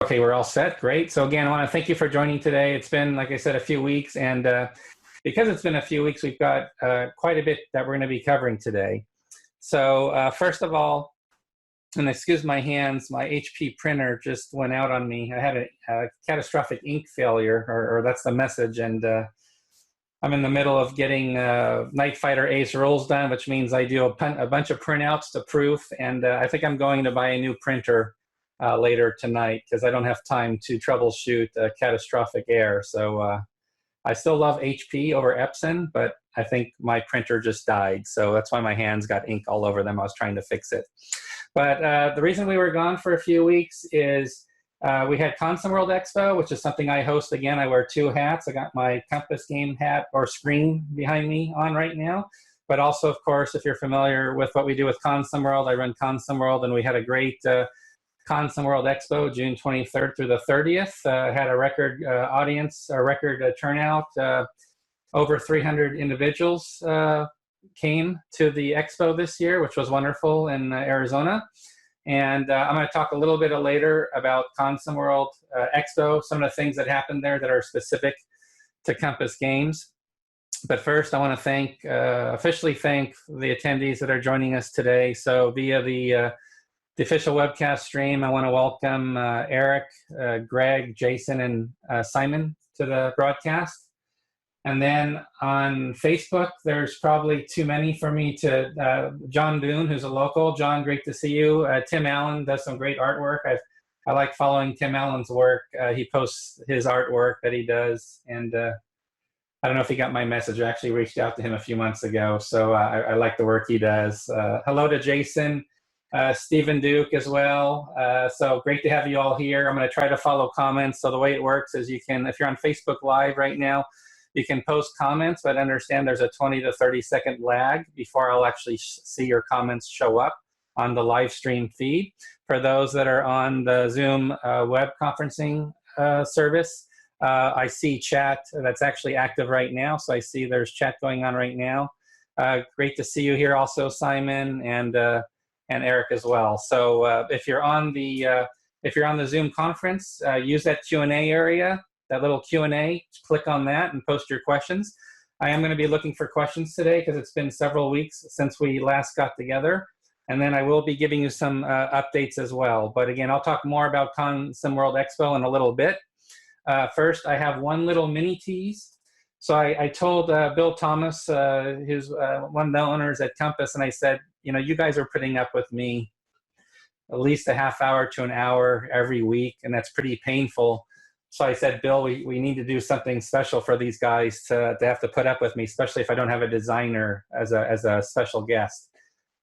Okay, we're all set. Great. So again, I want to thank you for joining today. It's been, like I said, a few weeks, and because it's been a few weeks, we've got quite a bit that we're going to be covering today. So first of all, and excuse my hands, my HP printer just went out on me. I had a catastrophic ink failure, or that's the message, and I'm in the middle of getting Night Fighter Ace rolls done, which means I do a bunch of printouts to proof, and I think I'm going to buy a new printer later tonight because I don't have time to troubleshoot catastrophic error. So I still love HP over Epson, but I think my printer just died. So that's why my hands got ink all over them. I was trying to fix it. But the reason we were gone for a few weeks is we had Consim World Expo, which is something I host again. I wear two hats. I got my Compass game hat or screen behind me on right now. But also, of course, if you're familiar with what we do with Consim World, I run Consim World, and we had a great Consim World Expo, June 23rd through the 30th. Had a record audience, a record turnout. Over 300 individuals came to the expo this year, which was wonderful in Arizona. And I'm going to talk a little bit later about Consim World Expo, some of the things that happened there that are specific to Compass Games. But first, I want to officially thank the attendees that are joining us today. So via the official webcast stream, I want to welcome Eric, Greg, Jason, and Simon to the broadcast. And then on Facebook, there's probably too many for me to, John Boone, who's a local. John, great to see you. Tim Allen does some great artwork. I like following Tim Allen's work. He posts his artwork that he does. And I don't know if he got my message. I actually reached out to him a few months ago. So I like the work he does. Hello to Jason, Stephen Duke as well. So great to have you all here. I'm going to try to follow comments. So the way it works is you can, if you're on Facebook Live right now, you can post comments, but understand there's a 20 to 30-second lag before I'll actually see your comments show up on the live stream feed. For those that are on the Zoom web conferencing service, I see chat that's actually active right now. So I see there's chat going on right now. Great to see you here also, Simon, and Eric as well. So if you're on the Zoom conference, use that Q&A area. That little Q&A, click on that and post your questions. I am going to be looking for questions today because it's been several weeks since we last got together. And then I will be giving you some updates as well. But again, I'll talk more about Consim World Expo in a little bit. First, I have one little mini tease. So I told Bill Thomas, who's one of the owners at Compass, and I said, you know, you guys are putting up with me at least a half hour to an hour every week, and that's pretty painful. So I said, Bill, we need to do something special for these guys to have to put up with me, especially if I don't have a designer as a special guest.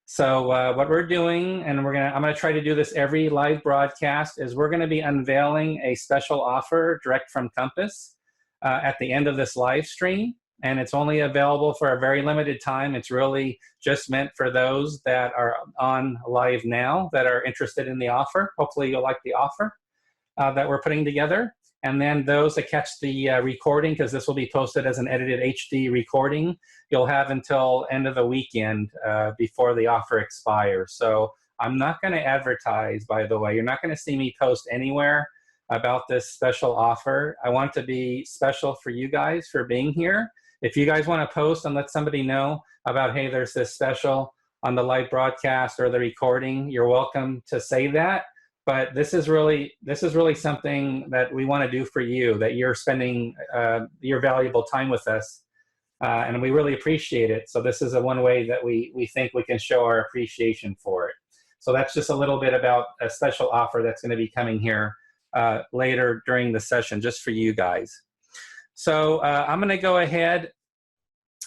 So what we're doing, and I'm gonna try to do this every live broadcast, is we're gonna be unveiling a special offer direct from Compass at the end of this live stream. And it's only available for a very limited time. It's really just meant for those that are on live now that are interested in the offer. Hopefully you'll like the offer that we're putting together. And then those that catch the recording, because this will be posted as an edited HD recording, you'll have until end of the weekend before the offer expires. So I'm not going to advertise, by the way. You're not going to see me post anywhere about this special offer. I want it to be special for you guys for being here. If you guys want to post and let somebody know about, hey, there's this special on the live broadcast or the recording, you're welcome to say that. But this is really something that we want to do for you, that you're spending your valuable time with us, and we really appreciate it. So this is one way that we think we can show our appreciation for it. So that's just a little bit about a special offer that's going to be coming here later during the session, just for you guys. So I'm going to go ahead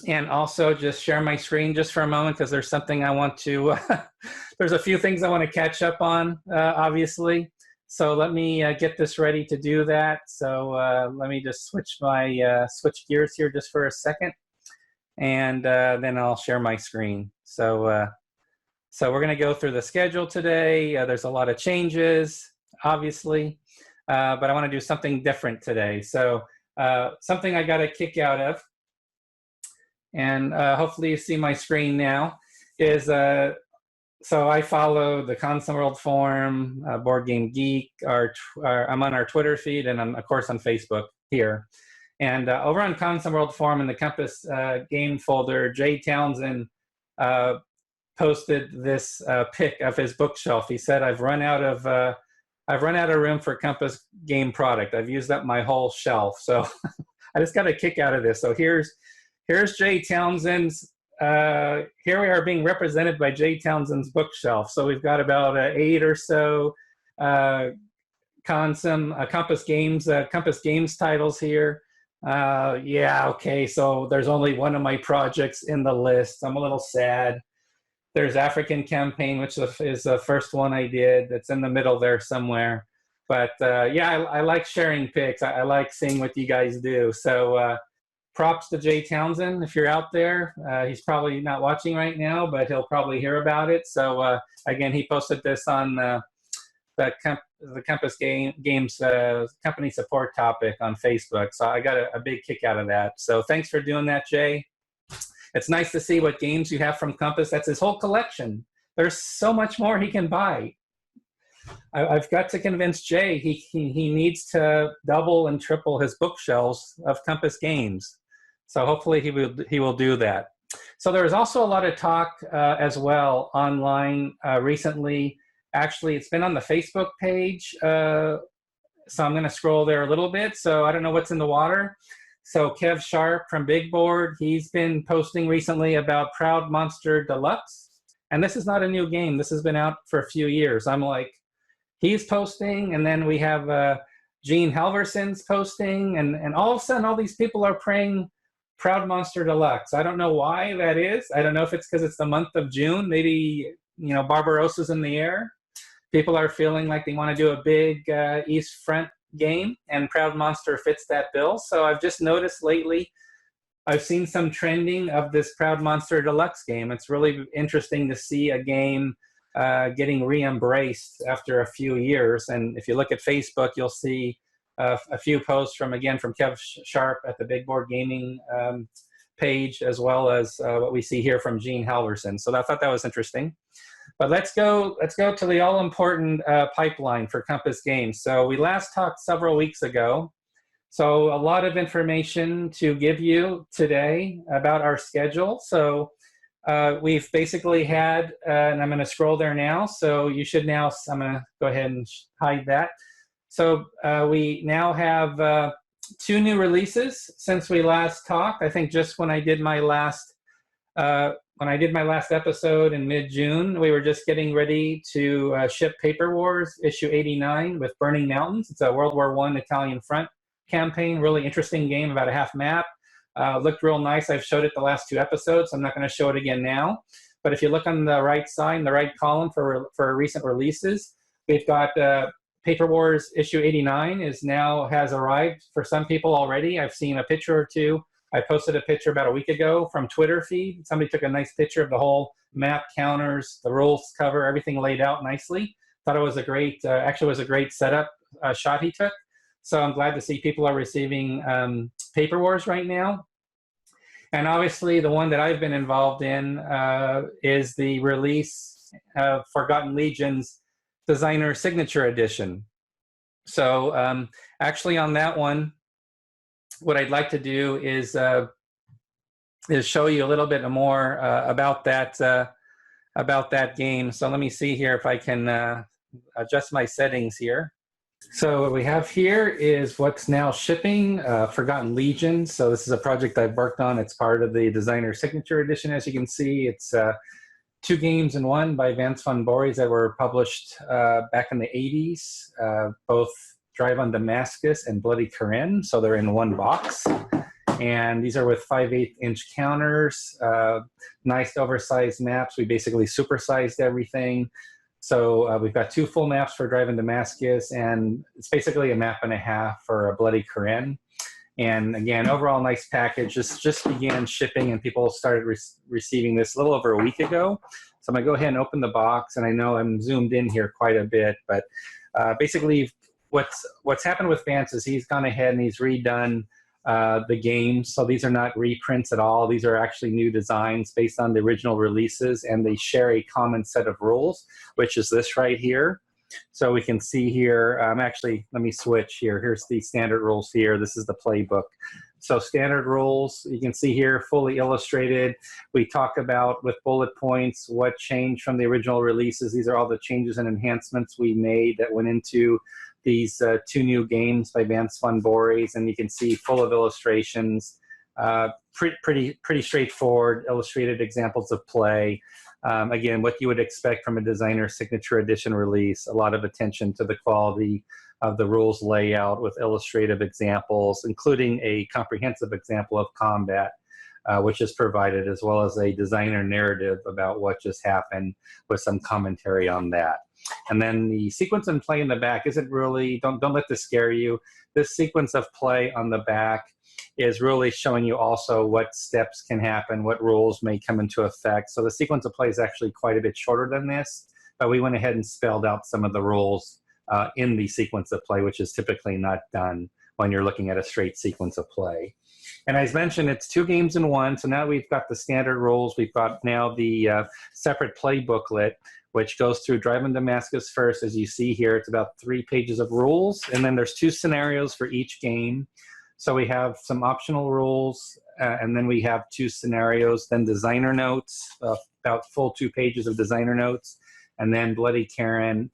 and also just share my screen just for a moment, because there's something I want to, there's a few things I want to catch up on, obviously. So let me get this ready to do that. So let me just switch gears here just for a second, and then I'll share my screen. So we're going to go through the schedule today. There's a lot of changes, obviously, but I want to do something different today. So something I got a kick out of, and hopefully you see my screen now, is So I follow the Console World Forum, Board Game Geek. I'm on our Twitter feed, and I'm of course on Facebook here. And over on Console World Forum in the Compass game folder, Jay Townsend posted this pic of his bookshelf. He said, "I've run out of room for Compass game product. I've used up my whole shelf." So I just got a kick out of this. So here's Jay Townsend's. Here we are being represented by Jay Townsend's bookshelf. So we've got about 8 or so Compass Games titles here. Yeah, okay. So there's only one of my projects in the list. I'm a little sad. There's African Campaign, which is the first one I did. It's in the middle there somewhere. But yeah, I like sharing pics. I like seeing what you guys do. So props to Jay Townsend. If you're out there, he's probably not watching right now, but he'll probably hear about it. So again, he posted this on the Compass Games company support topic on Facebook. So I got a big kick out of that. So thanks for doing that, Jay. It's nice to see what games you have from Compass. That's his whole collection. There's so much more he can buy. I've got to convince Jay he needs to double and triple his bookshelves of Compass games. So hopefully he will do that. So there was also a lot of talk as well online recently. Actually, it's been on the Facebook page. So I'm going to scroll there a little bit. So I don't know what's in the water. So Kev Sharp from Big Board, he's been posting recently about Proud Monster Deluxe. And this is not a new game. This has been out for a few years. I'm like, he's posting, and then we have Gene Halverson's posting, and all of a sudden all these people are praying Proud Monster Deluxe. I don't know why that is. I don't know if it's because it's the month of June. Maybe, you know, Barbarossa's in the air. People are feeling like they want to do a big East Front game, and Proud Monster fits that bill. So I've just noticed lately, I've seen some trending of this Proud Monster Deluxe game. It's really interesting to see a game getting re-embraced after a few years. And if you look at Facebook, you'll see a few posts from Kev Sharp at the Big Board Gaming page, as well as what we see here from Gene Halverson. So I thought that was interesting. But let's go to the all-important pipeline for Compass Games. So we last talked several weeks ago. So a lot of information to give you today about our schedule. So we've basically had, and I'm going to scroll there now. So you should now, I'm going to go ahead and hide that. So we now have 2 new releases since we last talked. I think just when I did my last episode in mid-June, we were just getting ready to ship Paper Wars issue 89 with Burning Mountains. It's a World War I Italian front campaign. Really interesting game, about a half map. Looked real nice. I've showed it the last 2 episodes. I'm not going to show it again now. But if you look on the right side, the right column for recent releases, we've got Paper Wars issue 89 has arrived for some people already. I've seen a picture or 2. I posted a picture about a week ago from Twitter feed. Somebody took a nice picture of the whole map, counters, the rules cover, everything laid out nicely. Thought it was a great, actually was a great setup shot he took. So I'm glad to see people are receiving Paper Wars right now. And obviously the one that I've been involved in is the release of Forgotten Legion's Designer Signature Edition. So actually on that one, what I'd like to do is show you a little bit more about that game. So let me see here if I can adjust my settings here. So what we have here is what's now shipping, Forgotten Legion. So this is a project I've worked on. It's part of the Designer Signature Edition. As you can see, it's 2 games in 1 by Vance von Boris that were published back in the 80s, both Drive on Damascus and Bloody Karen. So they're in 1 box. And these are with 5/8" counters, nice oversized maps. We basically supersized everything. So we've got 2 full maps for Drive on Damascus, and it's basically a map and a half for a Bloody Karen. And again, overall nice package. Just began shipping, and people started receiving this a little over a week ago. So I'm gonna go ahead and open the box, and I know I'm zoomed in here quite a bit, but basically what's happened with Vance is he's gone ahead and he's redone the games. So these are not reprints at all. These are actually new designs based on the original releases, and they share a common set of rules, which is this right here. So we can see here, actually, let me switch here. Here's the standard rules here. This is the playbook. So standard rules, you can see here, fully illustrated. We talk about with bullet points what changed from the original releases. These are all the changes and enhancements we made that went into these 2 new games by Vance Van Voorhis, and you can see full of illustrations, pretty straightforward, illustrated examples of play. Again, what you would expect from a designer signature edition release, a lot of attention to the quality of the rules layout with illustrative examples, including a comprehensive example of combat, which is provided, as well as a designer narrative about what just happened with some commentary on that. And then the sequence and play in the back isn't really, don't let this scare you. This sequence of play on the back is really showing you also what steps can happen, what rules may come into effect. So the sequence of play is actually quite a bit shorter than this, but we went ahead and spelled out some of the rules in the sequence of play, which is typically not done when you're looking at a straight sequence of play. And as mentioned, it's 2 games in 1. So now we've got the standard rules. We've got now the separate play booklet, which goes through Driving Damascus first. As you see here, it's about 3 pages of rules. And then there's 2 scenarios for each game. So we have some optional rules, and then we have 2 scenarios, then designer notes, about full 2 pages of designer notes. And then Bloody Karen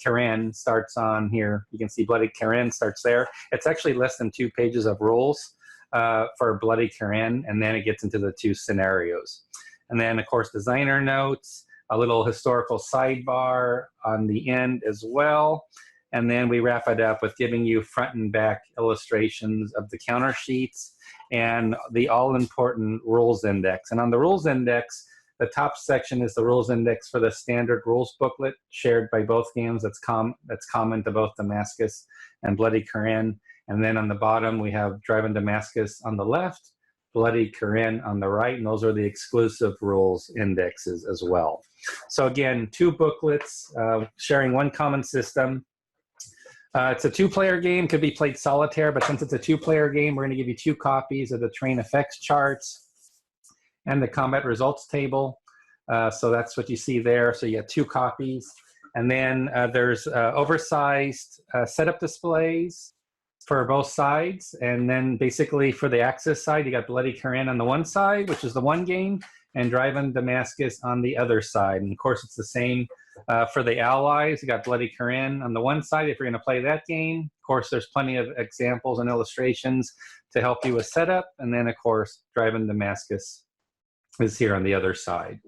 starts on here. You can see Bloody Karen starts there. It's actually less than 2 pages of rules for Bloody Karen, and then it gets into the 2 scenarios. And then, of course, designer notes, a little historical sidebar on the end as well. And then we wrap it up with giving you front and back illustrations of the counter sheets and the all-important rules index. And on the rules index, the top section is the rules index for the standard rules booklet shared by both games. That's common to both Damascus and Bloody Karen. And then on the bottom, we have Driving Damascus on the left, Bloody Karen on the right, and those are the exclusive rules indexes as well. So again, 2 booklets sharing 1 common system. It's a 2-player game, could be played solitaire, but since it's a 2-player game, we're going to give you 2 copies of the terrain effects charts and the combat results table. So that's what you see there. So you get 2 copies. And then there's oversized setup displays for both sides. And then basically for the Axis side, you got Bloody Karen on the one side, which is the 1 game, and Driving Damascus on the other side. And of course, it's the same for the Allies. You got Bloody Karen on the one side if you're going to play that game. Of course, there's plenty of examples and illustrations to help you with setup. And then, of course, Driving Damascus is here on the other side.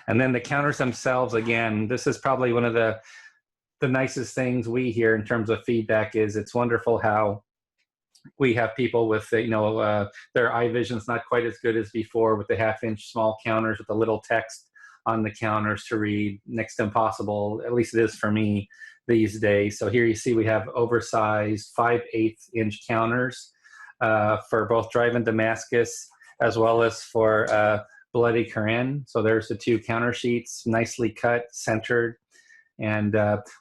And then the counters themselves, again, this is probably one of the nicest things we hear in terms of feedback. Is it's wonderful how we have people with, their eye vision's not quite as good as before with the 1/2-inch small counters with the little text on the counters to read, next to impossible, at least it is for me these days. So here you see we have oversized 5/8-inch counters for both Driving Damascus as well as for Bloody Karen. So there's the 2 counter sheets, nicely cut, centered. And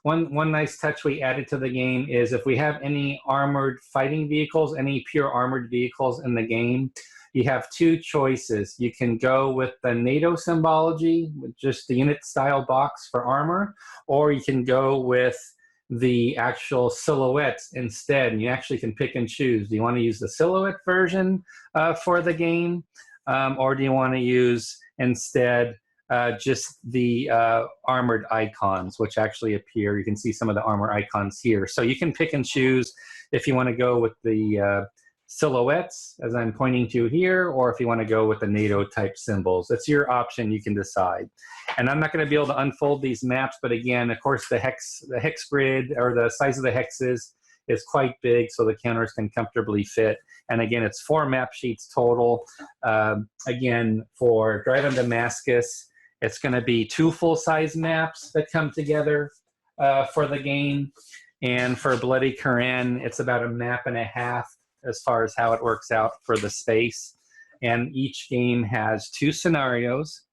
one nice touch we added to the game is if we have any armored fighting vehicles, any pure armored vehicles in the game, you have 2 choices. You can go with the NATO symbology, with just the unit style box for armor, or you can go with the actual silhouettes instead. And you actually can pick and choose. Do you want to use the silhouette version for the game, or do you want to use instead just the armored icons, which actually appear? You can see some of the armor icons here. So you can pick and choose if you want to go with the silhouettes, as I'm pointing to here, or if you want to go with the NATO type symbols. It's your option, you can decide. And I'm not going to be able to unfold these maps, but again, of course, the hex grid, or the size of the hexes, is quite big, so the counters can comfortably fit. And again, it's 4 map sheets total. Again, for Driving Damascus, it's going to be 2 full-size maps that come together for the game. And for Bloody Karen, it's about 1.5 maps as far as how it works out for the space. And each game has 2 scenarios.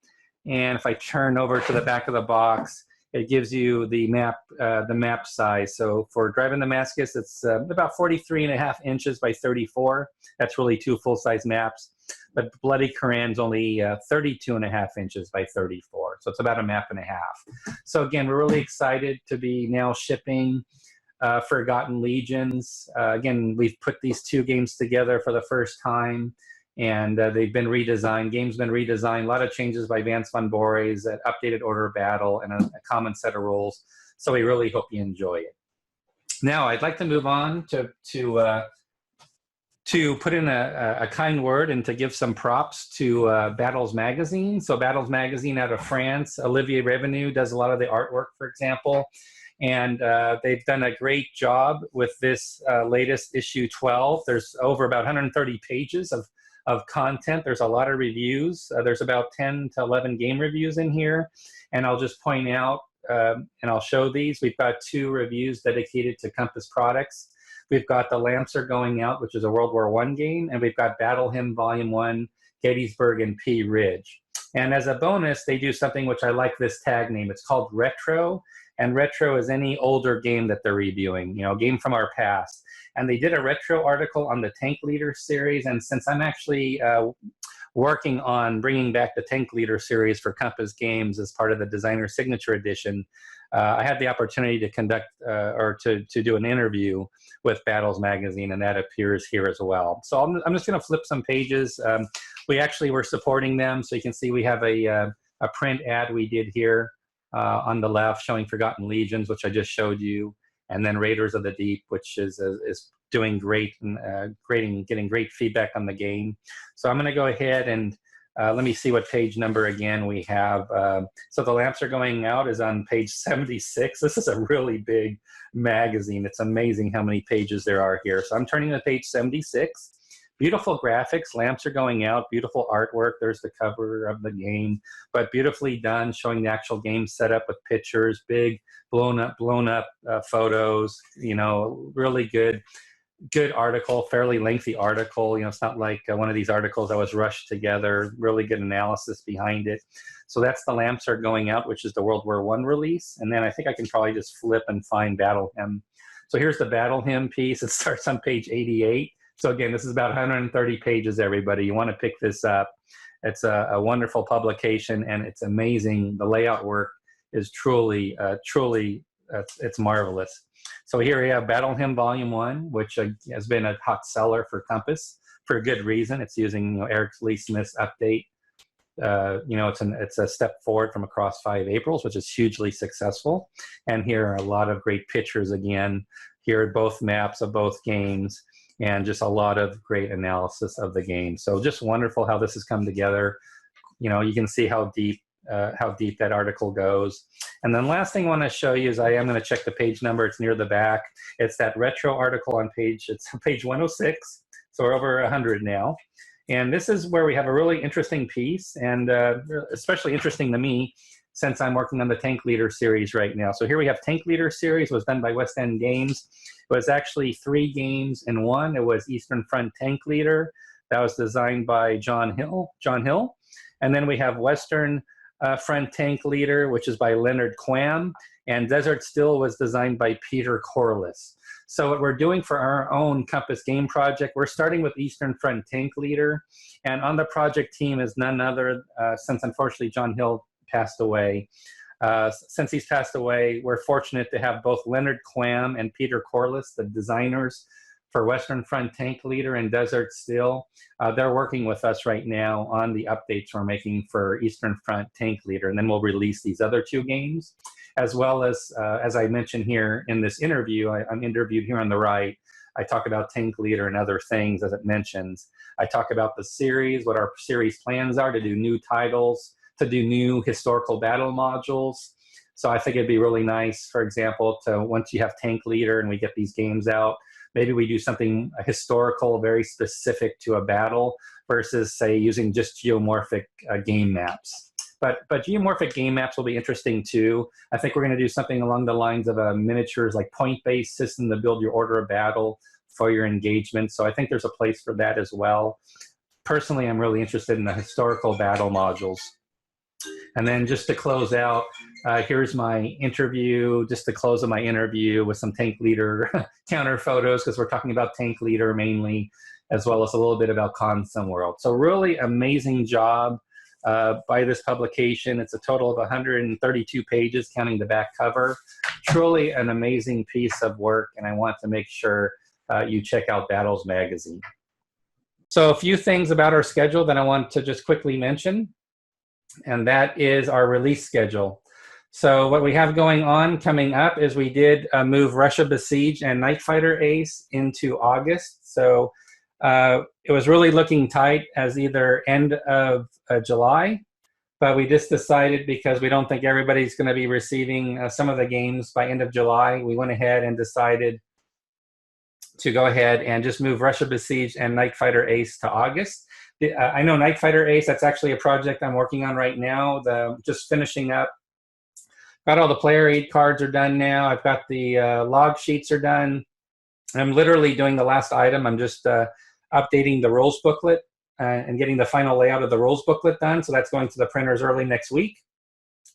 And if I turn over to the back of the box, it gives you the map size. So for Driving Damascus, it's about 43.5 inches by 34. That's really 2 full-size maps. But Bloody Koran's only 32.5 inches by 34. So it's about a map and a half. So again, we're really excited to be now shipping Forgotten Legions. Again, we've put these 2 games together for the first time, and they've been redesigned. Game's been redesigned. A lot of changes by Vance Van Boris, an updated order of battle, and a common set of rules. So we really hope you enjoy it. Now, I'd like to move on to put in a kind word and to give some props to Battles Magazine. So Battles Magazine out of France, Olivier Revenue does a lot of the artwork, for example. And they've done a great job with this latest issue 12. There's over about 130 pages of content. There's a lot of reviews. There's about 10 to 11 game reviews in here. And I'll just point out, and I'll show these. We've got 2 reviews dedicated to Compass products. We've got The Lamps Are Going Out, which is a World War I game. And we've got Battle Hymn Volume 1, Gettysburg and Pea Ridge. And as a bonus, they do something which I like this tag name. It's called Retro. And retro is any older game that they're reviewing, you know, a game from our past. And they did a retro article on the Tank Leader series. And since I'm actually working on bringing back the Tank Leader series for Compass Games as part of the Designer Signature Edition, I had the opportunity to conduct or to do an interview with Battles Magazine, and that appears here as well. So I'm just going to flip some pages. We actually were supporting them, so you can see we have a print ad we did here. On the left, showing Forgotten Legions, which I just showed you, and then Raiders of the Deep, which is doing great and getting great feedback on the game. So I'm going to go ahead and let me see what page number again we have. So The Lamps Are Going Out is on page 76. This is a really big magazine. It's amazing how many pages there are here. So I'm turning to page 76. Beautiful graphics, lamps are going out, beautiful artwork. There's the cover of the game, but beautifully done, showing the actual game setup with pictures, big blown up photos, you know, really good article, fairly lengthy article. You know, it's not like one of these articles that was rushed together, really good analysis behind it. So that's The Lamps Are Going Out, which is the World War I release. And then I think I can probably just flip and find Battle Hymn. So here's the Battle Hymn piece. It starts on page 88. So again, this is about 130 pages, everybody. You want to pick this up. It's a wonderful publication, and it's amazing. The layout work is truly, it's marvelous. So here we have Battle Hymn Volume 1, which has been a hot seller for Compass for a good reason. It's using, you know, Eric Lee Smith's update. You know, it's a step forward from Across 5 Aprils, which is hugely successful. And here are a lot of great pictures again. Here are both maps of both games, and just a lot of great analysis of the game. So just wonderful how this has come together. You know, you can see how deep that article goes. And then last thing I want to show you is I am going to check the page number. It's near the back. It's that retro article on page 106. So we're over 100 now. And this is where we have a really interesting piece, and especially interesting to me since I'm working on the Tank Leader series right now. So here we have Tank Leader series, was done by West End Games. It was actually 3 games in one. It was Eastern Front Tank Leader. That was designed by John Hill. And then we have Western Front Tank Leader, which is by Leonard Quam. And Desert Still was designed by Peter Corliss. So what we're doing for our own Compass game project, we're starting with Eastern Front Tank Leader. And on the project team is none other, since unfortunately John Hill passed away. Since he's passed away, we're fortunate to have both Leonard Quam and Peter Corliss, the designers for Western Front Tank Leader and Desert Still. They're working with us right now on the updates we're making for Eastern Front Tank Leader, and then we'll release these other 2 games, as well as I mentioned here in this interview, I'm interviewed here on the right. I talk about Tank Leader and other things as it mentions. I talk about the series, what our series plans are to do new titles, to do new historical battle modules. So I think it'd be really nice, for example, to once you have Tank Leader and we get these games out, maybe we do something historical, very specific to a battle versus, say, using just geomorphic game maps. But geomorphic game maps will be interesting too. I think we're going to do something along the lines of a miniatures, like point-based system to build your order of battle for your engagement. So I think there's a place for that as well. Personally, I'm really interested in the historical battle modules. And then just to close out, here's my interview, just to close of my interview with some tank leader counter photos, because we're talking about tank leader mainly, as well as a little bit about Consum World. So really amazing job by this publication. It's a total of 132 pages, counting the back cover. Truly an amazing piece of work, and I want to make sure you check out Battles Magazine. So a few things about our schedule that I want to just quickly mention, and that is our release schedule. So what we have going on coming up is we did move Russia Besieged and Night Fighter Ace into August. So it was really looking tight as either end of July, but we just decided, because we don't think everybody's going to be receiving some of the games by end of July, we went ahead and decided to go ahead and just move Russia Besieged and Night Fighter Ace to August. I know Night Fighter Ace, that's actually a project I'm working on right now, just finishing up. Got all the player aid cards are done now. I've got the log sheets are done. I'm literally doing the last item. I'm just updating the rules booklet and getting the final layout of the rules booklet done. So that's going to the printers early next week.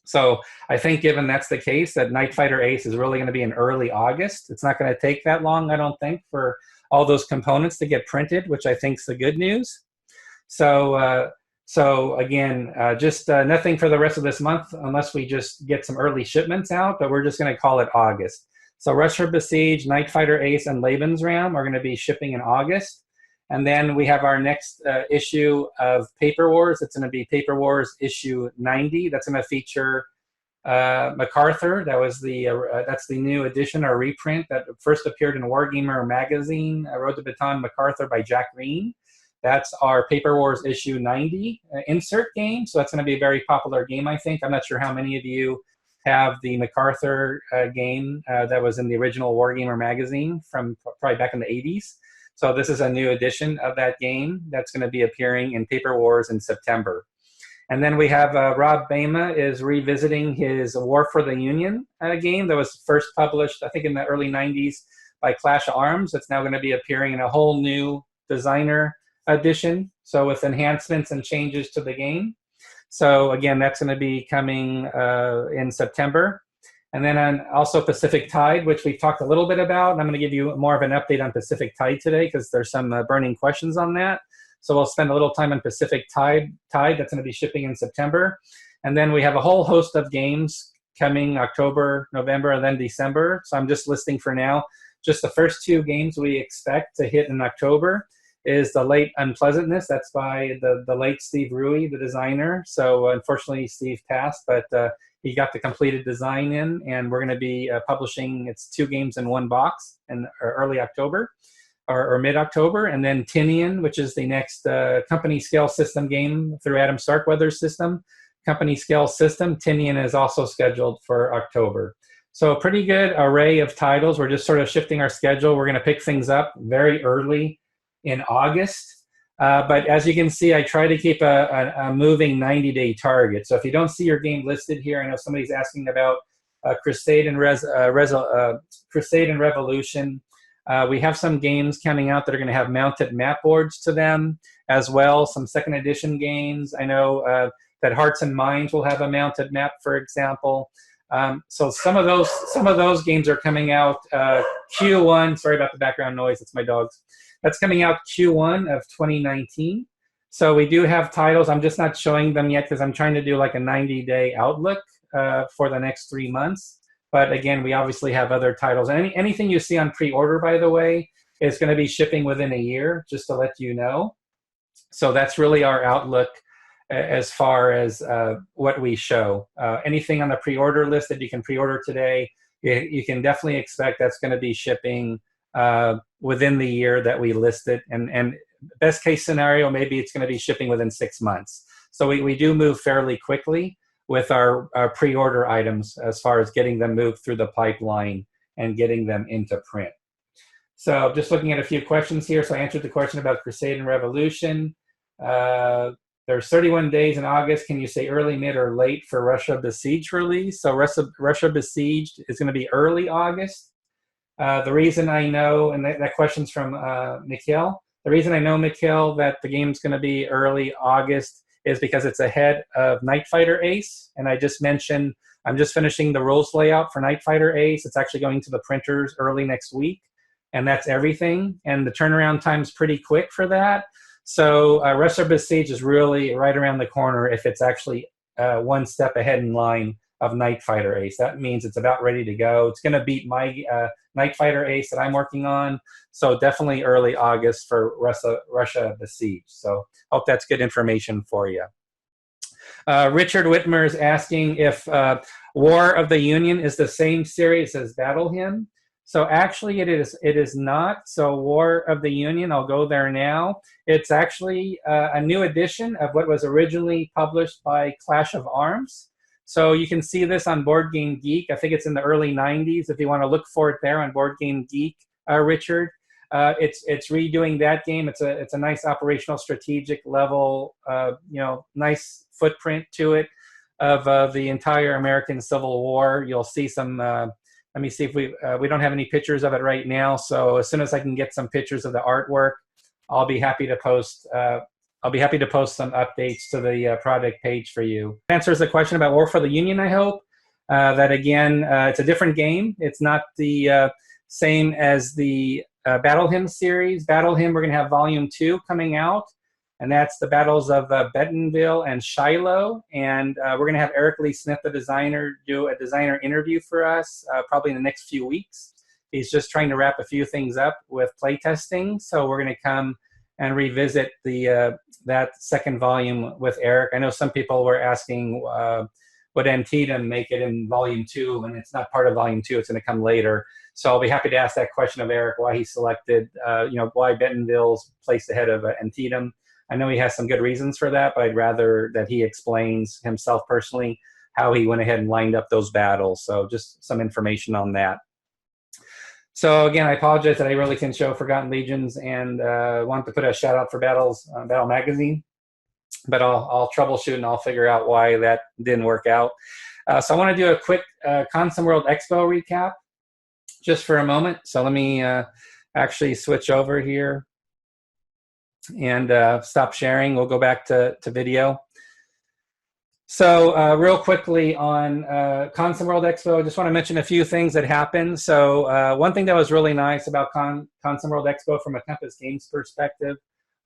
So I think, given that's the case, that Night Fighter Ace is really going to be in early August. It's not going to take that long, I don't think, for all those components to get printed, which I think is the good news. So again, just nothing for the rest of this month unless we just get some early shipments out, but we're just going to call it August. So Russia Besieged, Night Fighter Ace, and Lebensraum are going to be shipping in August. And then we have our next issue of Paper Wars. It's going to be Paper Wars issue 90. That's going to feature MacArthur. That's the new edition or reprint that first appeared in Wargamer magazine, Road to Baton MacArthur by Jack Green. That's our Paper Wars issue 90 insert game. So that's going to be a very popular game, I think. I'm not sure how many of you have the MacArthur game that was in the original Wargamer magazine from probably back in the 80s. So this is a new edition of that game that's going to be appearing in Paper Wars in September. And then we have Rob Bama is revisiting his War for the Union game that was first published, I think, in the early 90s by Clash Arms. It's now going to be appearing in a whole new designer edition, so with enhancements and changes to the game. So again, that's going to be coming in September. And then also Pacific Tide, which we've talked a little bit about. And I'm going to give you more of an update on Pacific Tide today because there's some burning questions on that. So we'll spend a little time on Pacific Tide. That's going to be shipping in September. And then we have a whole host of games coming October, November, and then December. So I'm just listing for now just the first two games we expect to hit in October. Is The Late Unpleasantness. That's by the late Steve Rui, the designer. So unfortunately, Steve passed, but he got the completed design in, and we're going to be publishing its 2 games in one box in early October or mid-October. And then Tinian, which is the next company scale system game through Adam Starkweather's system. Company scale system, Tinian is also scheduled for October. So a pretty good array of titles. We're just sort of shifting our schedule. We're going to pick things up very early in August. But as you can see, I try to keep a moving 90-day target. So if you don't see your game listed here, I know somebody's asking about Crusade and Revolution. We have some games coming out that are going to have mounted map boards to them as well, some second edition games. I know that Hearts and Minds will have a mounted map, for example. So some of those games are coming out Q1. Sorry about the background noise, it's my dogs. That's coming out Q1 of 2019. So we do have titles. I'm just not showing them yet because I'm trying to do like a 90-day outlook for the next 3 months. But again, we obviously have other titles. And anything you see on pre-order, by the way, is going to be shipping within a year, just to let you know. So that's really our outlook as far as what we show. Anything on the pre-order list that you can pre-order today, you can definitely expect that's going to be shipping within the year that we listed, and best case scenario, maybe it's going to be shipping within 6 months. So we do move fairly quickly with our pre-order items as far as getting them moved through the pipeline and getting them into print. So just looking at a few questions here. So I answered the question about Crusade and Revolution. There's 31 days in August. Can you say early, mid, or late for Russia Besieged release? So Russia Besieged is going to be early August. The reason I know, and that question's from Mikhail, the reason I know, Mikhail, that the game's going to be early August is because it's ahead of Night Fighter Ace. And I just mentioned, I'm just finishing the rules layout for Night Fighter Ace. It's actually going to the printers early next week. And that's everything. And the turnaround time's pretty quick for that. So Russia Besieged is really right around the corner if it's actually one step ahead in line of Night Fighter Ace. That means it's about ready to go. It's going to beat my Night Fighter Ace that I'm working on. So definitely early August for Russia Besieged. So hope that's good information for you. Richard Whitmer is asking if War of the Union is the same series as Battle Hymn. So actually it is not. So War of the Union, I'll go there now. It's actually a new edition of what was originally published by Clash of Arms. So you can see this on Board Game Geek. I think it's in the early 90s. If you want to look for it there on Board Game Geek, Richard. It's redoing that game. It's a nice operational strategic level, nice footprint to it of the entire American Civil War. You'll see some. Let me see if we don't have any pictures of it right now. So as soon as I can get some pictures of the artwork, I'll be happy to post. I'll be happy to post some updates to the project page for you. Answers the question about War for the Union, I hope. That again, it's a different game. It's not the same as the Battle Hymn series. Battle Hymn, we're going to have Volume 2 coming out, and that's the battles of Bentonville and Shiloh. And we're going to have Eric Lee Smith, the designer, do a designer interview for us probably in the next few weeks. He's just trying to wrap a few things up with playtesting. So we're going to come and revisit that second volume with Eric. I know some people were asking, would Antietam make it in Volume 2? And it's not part of Volume 2. It's going to come later. So I'll be happy to ask that question of Eric, why he selected, why Bentonville's placed ahead of Antietam. I know he has some good reasons for that, but I'd rather that he explains himself personally how he went ahead and lined up those battles. So just some information on that. So again, I apologize that I really can show Forgotten Legions and want to put a shout out for Battle Magazine, but I'll troubleshoot and I'll figure out why that didn't work out. So I want to do a quick Consom World Expo recap just for a moment. So let me actually switch over here and stop sharing. We'll go back to video. So real quickly on Consom World Expo, I just want to mention a few things that happened. So one thing that was really nice about Consom World Expo from a Compass Games perspective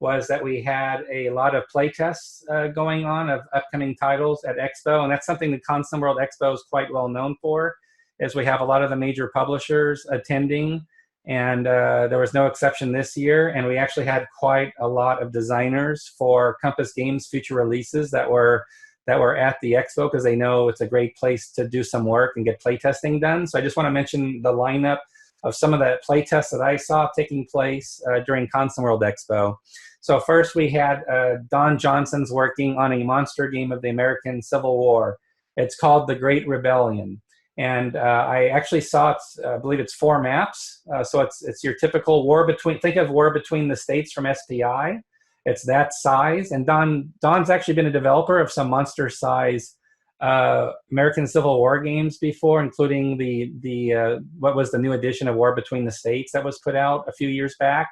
was that we had a lot of play tests going on of upcoming titles at Expo. And that's something that Consom World Expo is quite well known for, is we have a lot of the major publishers attending. And there was no exception this year. And we actually had quite a lot of designers for Compass Games future releases that were at the expo, because they know it's a great place to do some work and get playtesting done. So I just want to mention the lineup of some of the playtests that I saw taking place during Consom World Expo. So first we had Don Johnson's working on a monster game of the American Civil War. It's called The Great Rebellion. And I actually saw it, I believe it's 4 maps. So it's your typical war between, think of War Between the States from SPI. It's that size, and Don's actually been a developer of some monster size American Civil War games before, including the what was the new edition of War Between the States that was put out a few years back.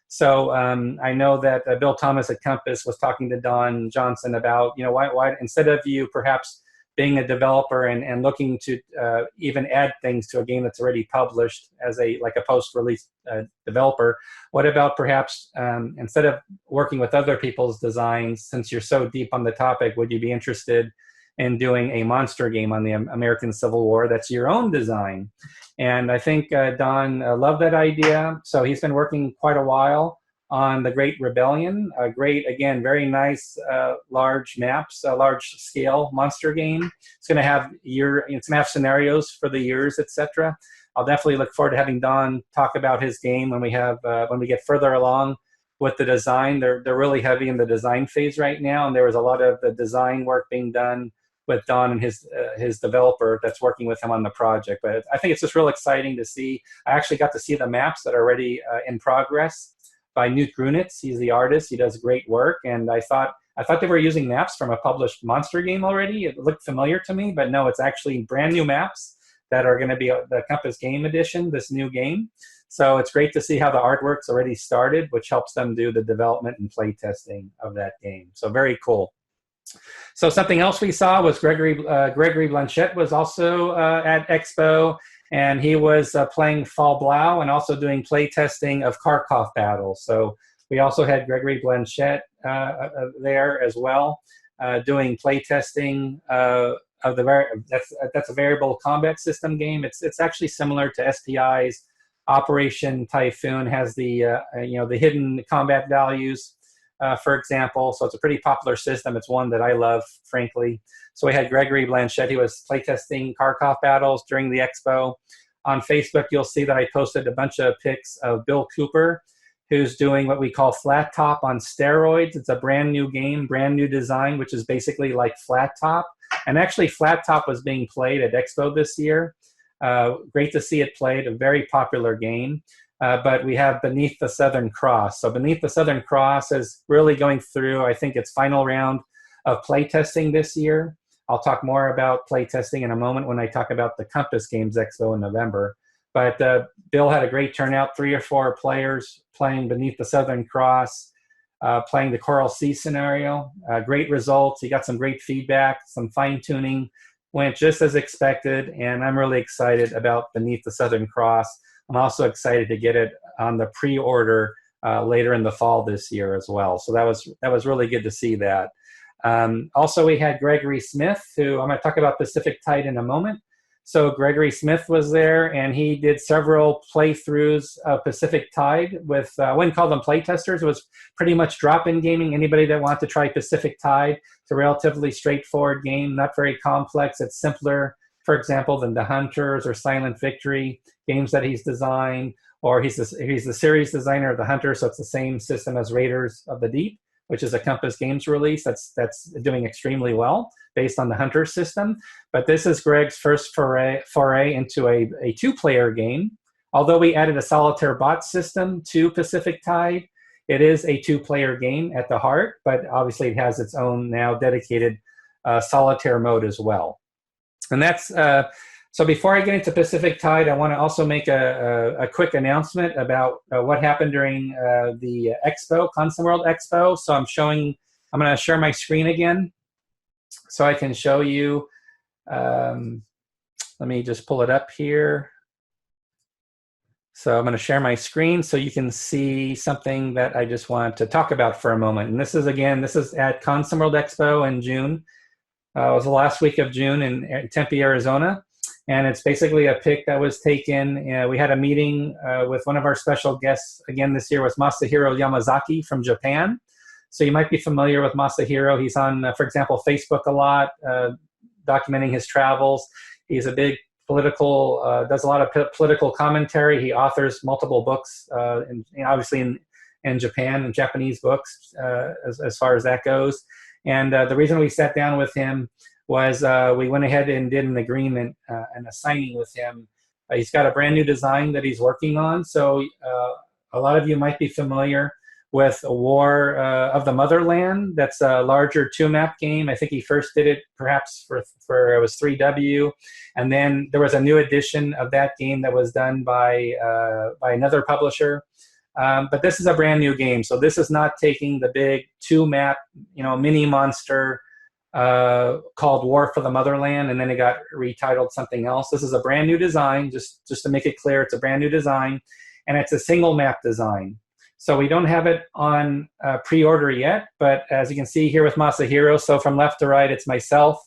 So I know that Bill Thomas at Compass was talking to Don Johnson about, why instead of you perhaps being a developer and looking to even add things to a game that's already published as like a post-release developer, what about perhaps instead of working with other people's designs, since you're so deep on the topic, would you be interested in doing a monster game on the American Civil War that's your own design? And I think Don loved that idea. So he's been working quite a while on The Great Rebellion, a great, again, very nice, large maps, a large scale monster game. It's going to have scenarios for the years, etc. I'll definitely look forward to having Don talk about his game when we get further along with the design. They're really heavy in the design phase right now, and there was a lot of the design work being done with Don and his developer that's working with him on the project. But I think it's just real exciting to see. I actually got to see the maps that are already in progress by Newt Grunitz. He's the artist. He does great work. And I thought they were using maps from a published monster game already. It looked familiar to me, but no, it's actually brand new maps that are going to be the Compass Game Edition, this new game. So it's great to see how the artwork's already started, which helps them do the development and play testing of that game. So very cool. So something else we saw was Gregory Blanchette was also at Expo, and he was playing Fall Blau and also doing play testing of Kharkov battles. So we also had Gregory Blanchette there as well, doing play testing of that's a variable combat system game. It's actually similar to SPI's Operation Typhoon, has the the hidden combat values, for example. So it's a pretty popular system. It's one that I love, frankly. So we had Gregory Blanchette. He was playtesting Kharkov battles during the expo. On Facebook, you'll see that I posted a bunch of pics of Bill Cooper, who's doing what we call Flat Top on steroids. It's a brand new game, brand new design, which is basically like Flat Top. And actually, Flat Top was being played at Expo this year. Great to see it played, a very popular game. But we have Beneath the Southern Cross. So Beneath the Southern Cross is really going through, I think, its final round of playtesting this year. I'll talk more about playtesting in a moment when I talk about the Compass Games Expo in November. But Bill had a great turnout, 3 or 4 players playing Beneath the Southern Cross, playing the Coral Sea scenario. Great results. He got some great feedback, some fine-tuning. Went just as expected, and I'm really excited about Beneath the Southern Cross. I'm also excited to get it on the pre-order later in the fall this year as well. So that was really good to see that. Also, we had Gregory Smith, who I'm going to talk about Pacific Tide in a moment. So Gregory Smith was there, and he did several playthroughs of Pacific Tide with, I wouldn't call them playtesters. It was pretty much drop-in gaming. Anybody that wanted to try Pacific Tide, it's a relatively straightforward game, not very complex. It's simpler, for example, than The Hunters or Silent Victory, games that he's designed, or he's the series designer of The Hunter, so it's the same system as Raiders of the Deep, which is a Compass Games release that's doing extremely well based on the Hunter system. But this is Greg's first foray into a 2-player game. Although we added a solitaire bot system to Pacific Tide, it is a 2-player game at the heart, but obviously it has its own now dedicated solitaire mode as well. And that's, so before I get into Pacific Tide, I want to also make a quick announcement about what happened during the Expo, Console World Expo. So I'm going to share my screen again so I can show you. Let me just pull it up here. So I'm going to share my screen so you can see something that I just want to talk about for a moment. And this is at Console World Expo in June. It was the last week of June in Tempe, Arizona. And it's basically a pic that was taken. We had a meeting with one of our special guests, again this year, was Masahiro Yamazaki from Japan. So you might be familiar with Masahiro. He's on, for example, Facebook a lot, documenting his travels. He's a big political, does a lot of political commentary. He authors multiple books, obviously in Japan, and Japanese books, as far as that goes. And the reason we sat down with him was we went ahead and did an agreement and a signing with him. He's got a brand new design that he's working on. So a lot of you might be familiar with War of the Motherland. That's a larger 2-map game. I think he first did it perhaps for it was 3W. And then there was a new edition of that game that was done by another publisher. But this is a brand new game. So this is not taking the big 2-map, mini monster called War for the Motherland, and then it got retitled something else. This is a brand new design, just to make it clear, it's a brand new design, and it's a single map design. So we don't have it on pre-order yet, but as you can see here with Masahiro, so from left to right, it's myself,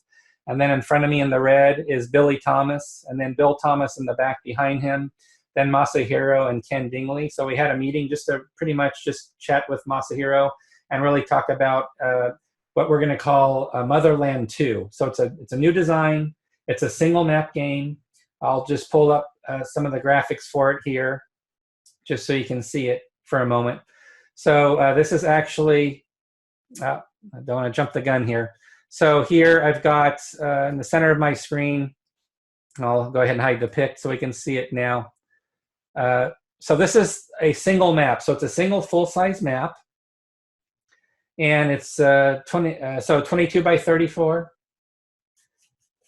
and then in front of me in the red is Billy Thomas, and then Bill Thomas in the back behind him, then Masahiro and Ken Dingley. So we had a meeting just to pretty much just chat with Masahiro and really talk about what we're going to call Motherland 2. So it's a new design. It's a single map game. I'll just pull up some of the graphics for it here, just so you can see it for a moment. So this is actually, I don't want to jump the gun here. So here I've got in the center of my screen, I'll go ahead and hide the pic so we can see it now. So this is a single map. So it's a single full-size map. And it's 22 by 34.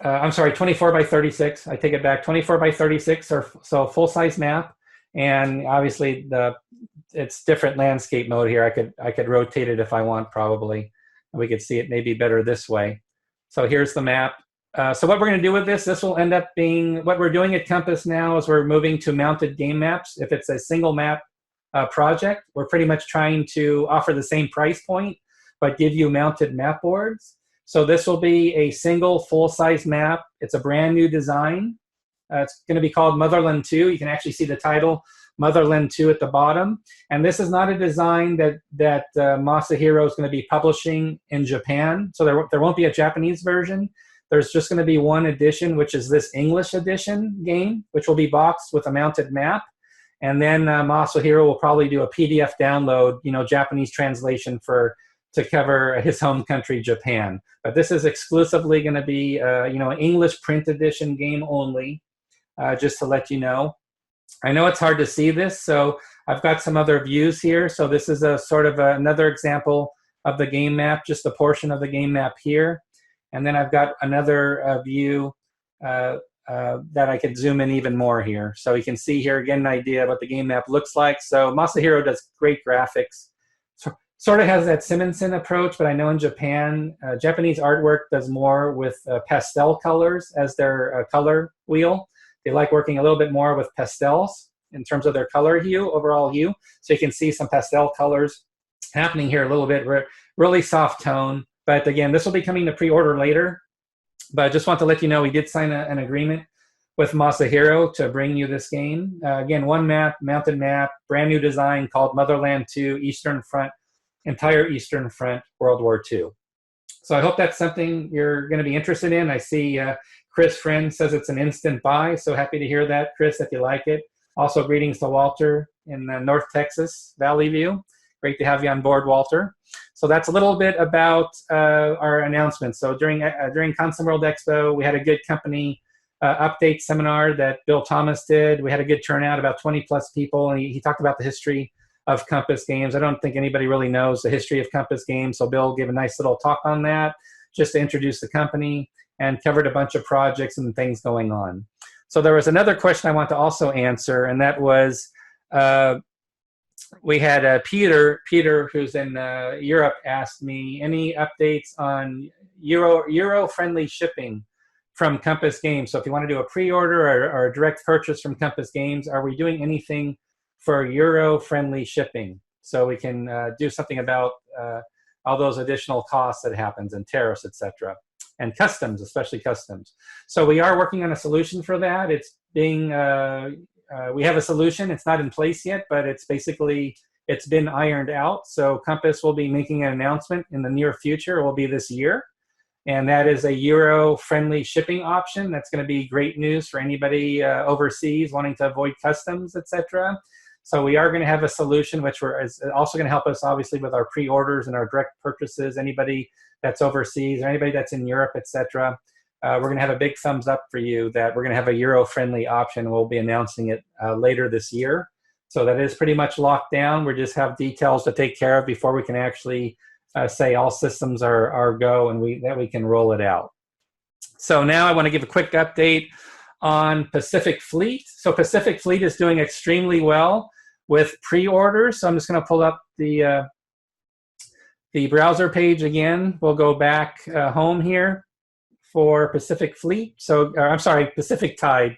I'm sorry, 24 by 36. I take it back. 24 by 36, so full-size map. And obviously it's different landscape mode here. I could rotate it if I want, probably. We could see it maybe better this way. So here's the map. So what we're going to do with this will end up being, what we're doing at Compass now is we're moving to mounted game maps. If it's a single map project, we're pretty much trying to offer the same price point, but give you mounted map boards. So this will be a single full-size map. It's a brand new design. It's going to be called Motherland 2. You can actually see the title, Motherland 2 at the bottom. And this is not a design that Masahiro is going to be publishing in Japan. So there won't be a Japanese version. There's just going to be one edition, which is this English edition game, which will be boxed with a mounted map. And then Masahiro will probably do a PDF download, Japanese translation to cover his home country, Japan. But this is exclusively going to be, an English print edition game only, just to let you know. I know it's hard to see this, so I've got some other views here. So this is a sort of another example of the game map, just a portion of the game map here. And then I've got another view that I could zoom in even more here. So you can see here, again, an idea of what the game map looks like. So Masahiro does great graphics. Sort of has that Simonson approach, but I know in Japan, Japanese artwork does more with pastel colors as their color wheel. They like working a little bit more with pastels in terms of their color hue, overall hue. So you can see some pastel colors happening here a little bit, really soft tone. But again, this will be coming to pre-order later. But I just want to let you know we did sign an agreement with Masahiro to bring you this game. Again, one map, mounted map, brand new design called Motherland 2, Eastern Front, entire Eastern Front, World War II. So I hope that's something you're going to be interested in. I see Chris Friend says it's an instant buy, so happy to hear that, Chris, if you like it. Also, greetings to Walter in North Texas, Valley View. Great to have you on board, Walter. So that's a little bit about our announcements. So during Console World Expo, we had a good company update seminar that Bill Thomas did. We had a good turnout, about 20 plus people, and he talked about the history of Compass Games. I don't think anybody really knows the history of Compass Games, so Bill gave a nice little talk on that just to introduce the company and covered a bunch of projects and things going on. So there was another question I want to also answer, and that was, we had Peter, who's in Europe, asked me any updates on Euro-friendly shipping from Compass Games. So if you want to do a pre-order or a direct purchase from Compass Games, are we doing anything for Euro-friendly shipping? So we can do something about all those additional costs that happens and tariffs, etc. And customs, especially customs. So we are working on a solution for that. It's being, we have a solution. It's not in place yet, but it's been ironed out. So Compass will be making an announcement in the near future. It will be this year. And that is a Euro-friendly shipping option. That's going to be great news for anybody overseas wanting to avoid customs, etc. So we are going to have a solution, which is also going to help us, obviously, with our pre-orders and our direct purchases. Anybody that's overseas or anybody that's in Europe, etc. We're going to have a big thumbs up for you that we're going to have a Euro-friendly option. We'll be announcing it later this year. So that is pretty much locked down. We just have details to take care of before we can actually say all systems are go and that we can roll it out. So now I want to give a quick update on Pacific Fleet. So Pacific Fleet is doing extremely well with pre-orders. So I'm just going to pull up the browser page again. We'll go back home here for Pacific Fleet. So I'm sorry, Pacific Tide.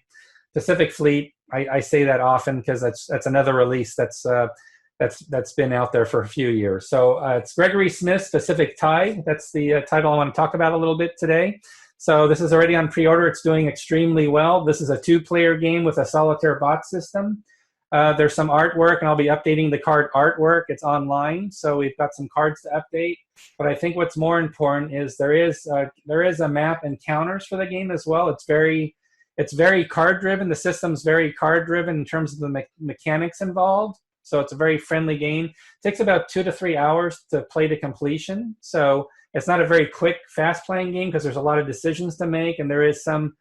Pacific Fleet, I say that often because that's another release that's been out there for a few years. So it's Gregory Smith's Pacific Tide. That's the title I want to talk about a little bit today. So this is already on pre-order. It's doing extremely well. This is a 2-player game with a solitaire bot system. There's some artwork, and I'll be updating the card artwork. It's online, so we've got some cards to update. But I think what's more important is there is a map and counters for the game as well. It's very card-driven. The system's very card-driven in terms of the mechanics involved. So it's a very friendly game. It takes about 2 to 3 hours to play to completion. So it's not a very quick, fast-playing game because there's a lot of decisions to make, and there is some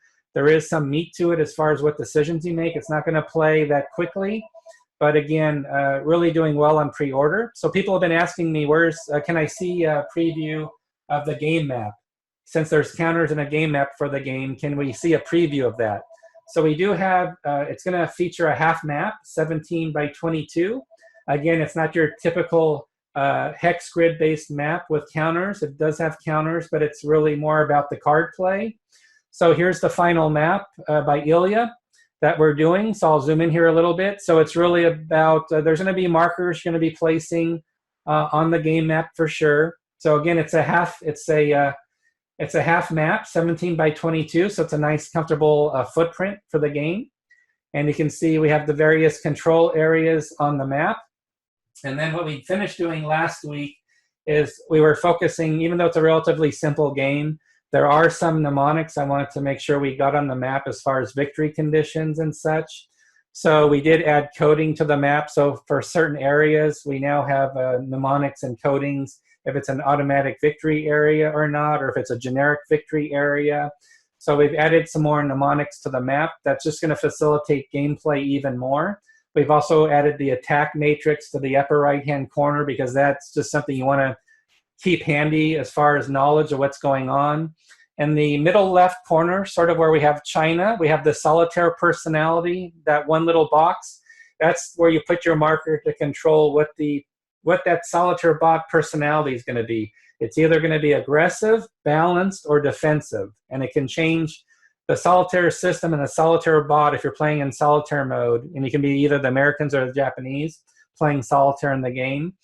meat to it as far as what decisions you make. It's not going to play that quickly, but again, really doing well on pre-order. So people have been asking me, can I see a preview of the game map? Since there's counters and a game map for the game, can we see a preview of that? So we do have, it's going to feature a half map, 17 by 22. Again, it's not your typical hex grid-based map with counters. It does have counters, but it's really more about the card play. So here's the final map by Ilya that we're doing. So I'll zoom in here a little bit. So it's really about, there's going to be markers you're going to be placing on the game map for sure. So again, it's a half map, 17 by 22. So it's a nice, comfortable footprint for the game. And you can see we have the various control areas on the map. And then what we finished doing last week is we were focusing, even though it's a relatively simple game, there are some mnemonics I wanted to make sure we got on the map as far as victory conditions and such. So we did add coding to the map. So for certain areas, we now have mnemonics and codings, if it's an automatic victory area or not, or if it's a generic victory area. So we've added some more mnemonics to the map. That's just going to facilitate gameplay even more. We've also added the attack matrix to the upper right-hand corner because that's just something you want to keep handy as far as knowledge of what's going on. In the middle left corner, sort of where we have China, we have the solitaire personality, that one little box. That's where you put your marker to control what that solitaire bot personality is going to be. It's either going to be aggressive, balanced, or defensive. And it can change the solitaire system and the solitaire bot if you're playing in solitaire mode. And you can be either the Americans or the Japanese playing solitaire in the game.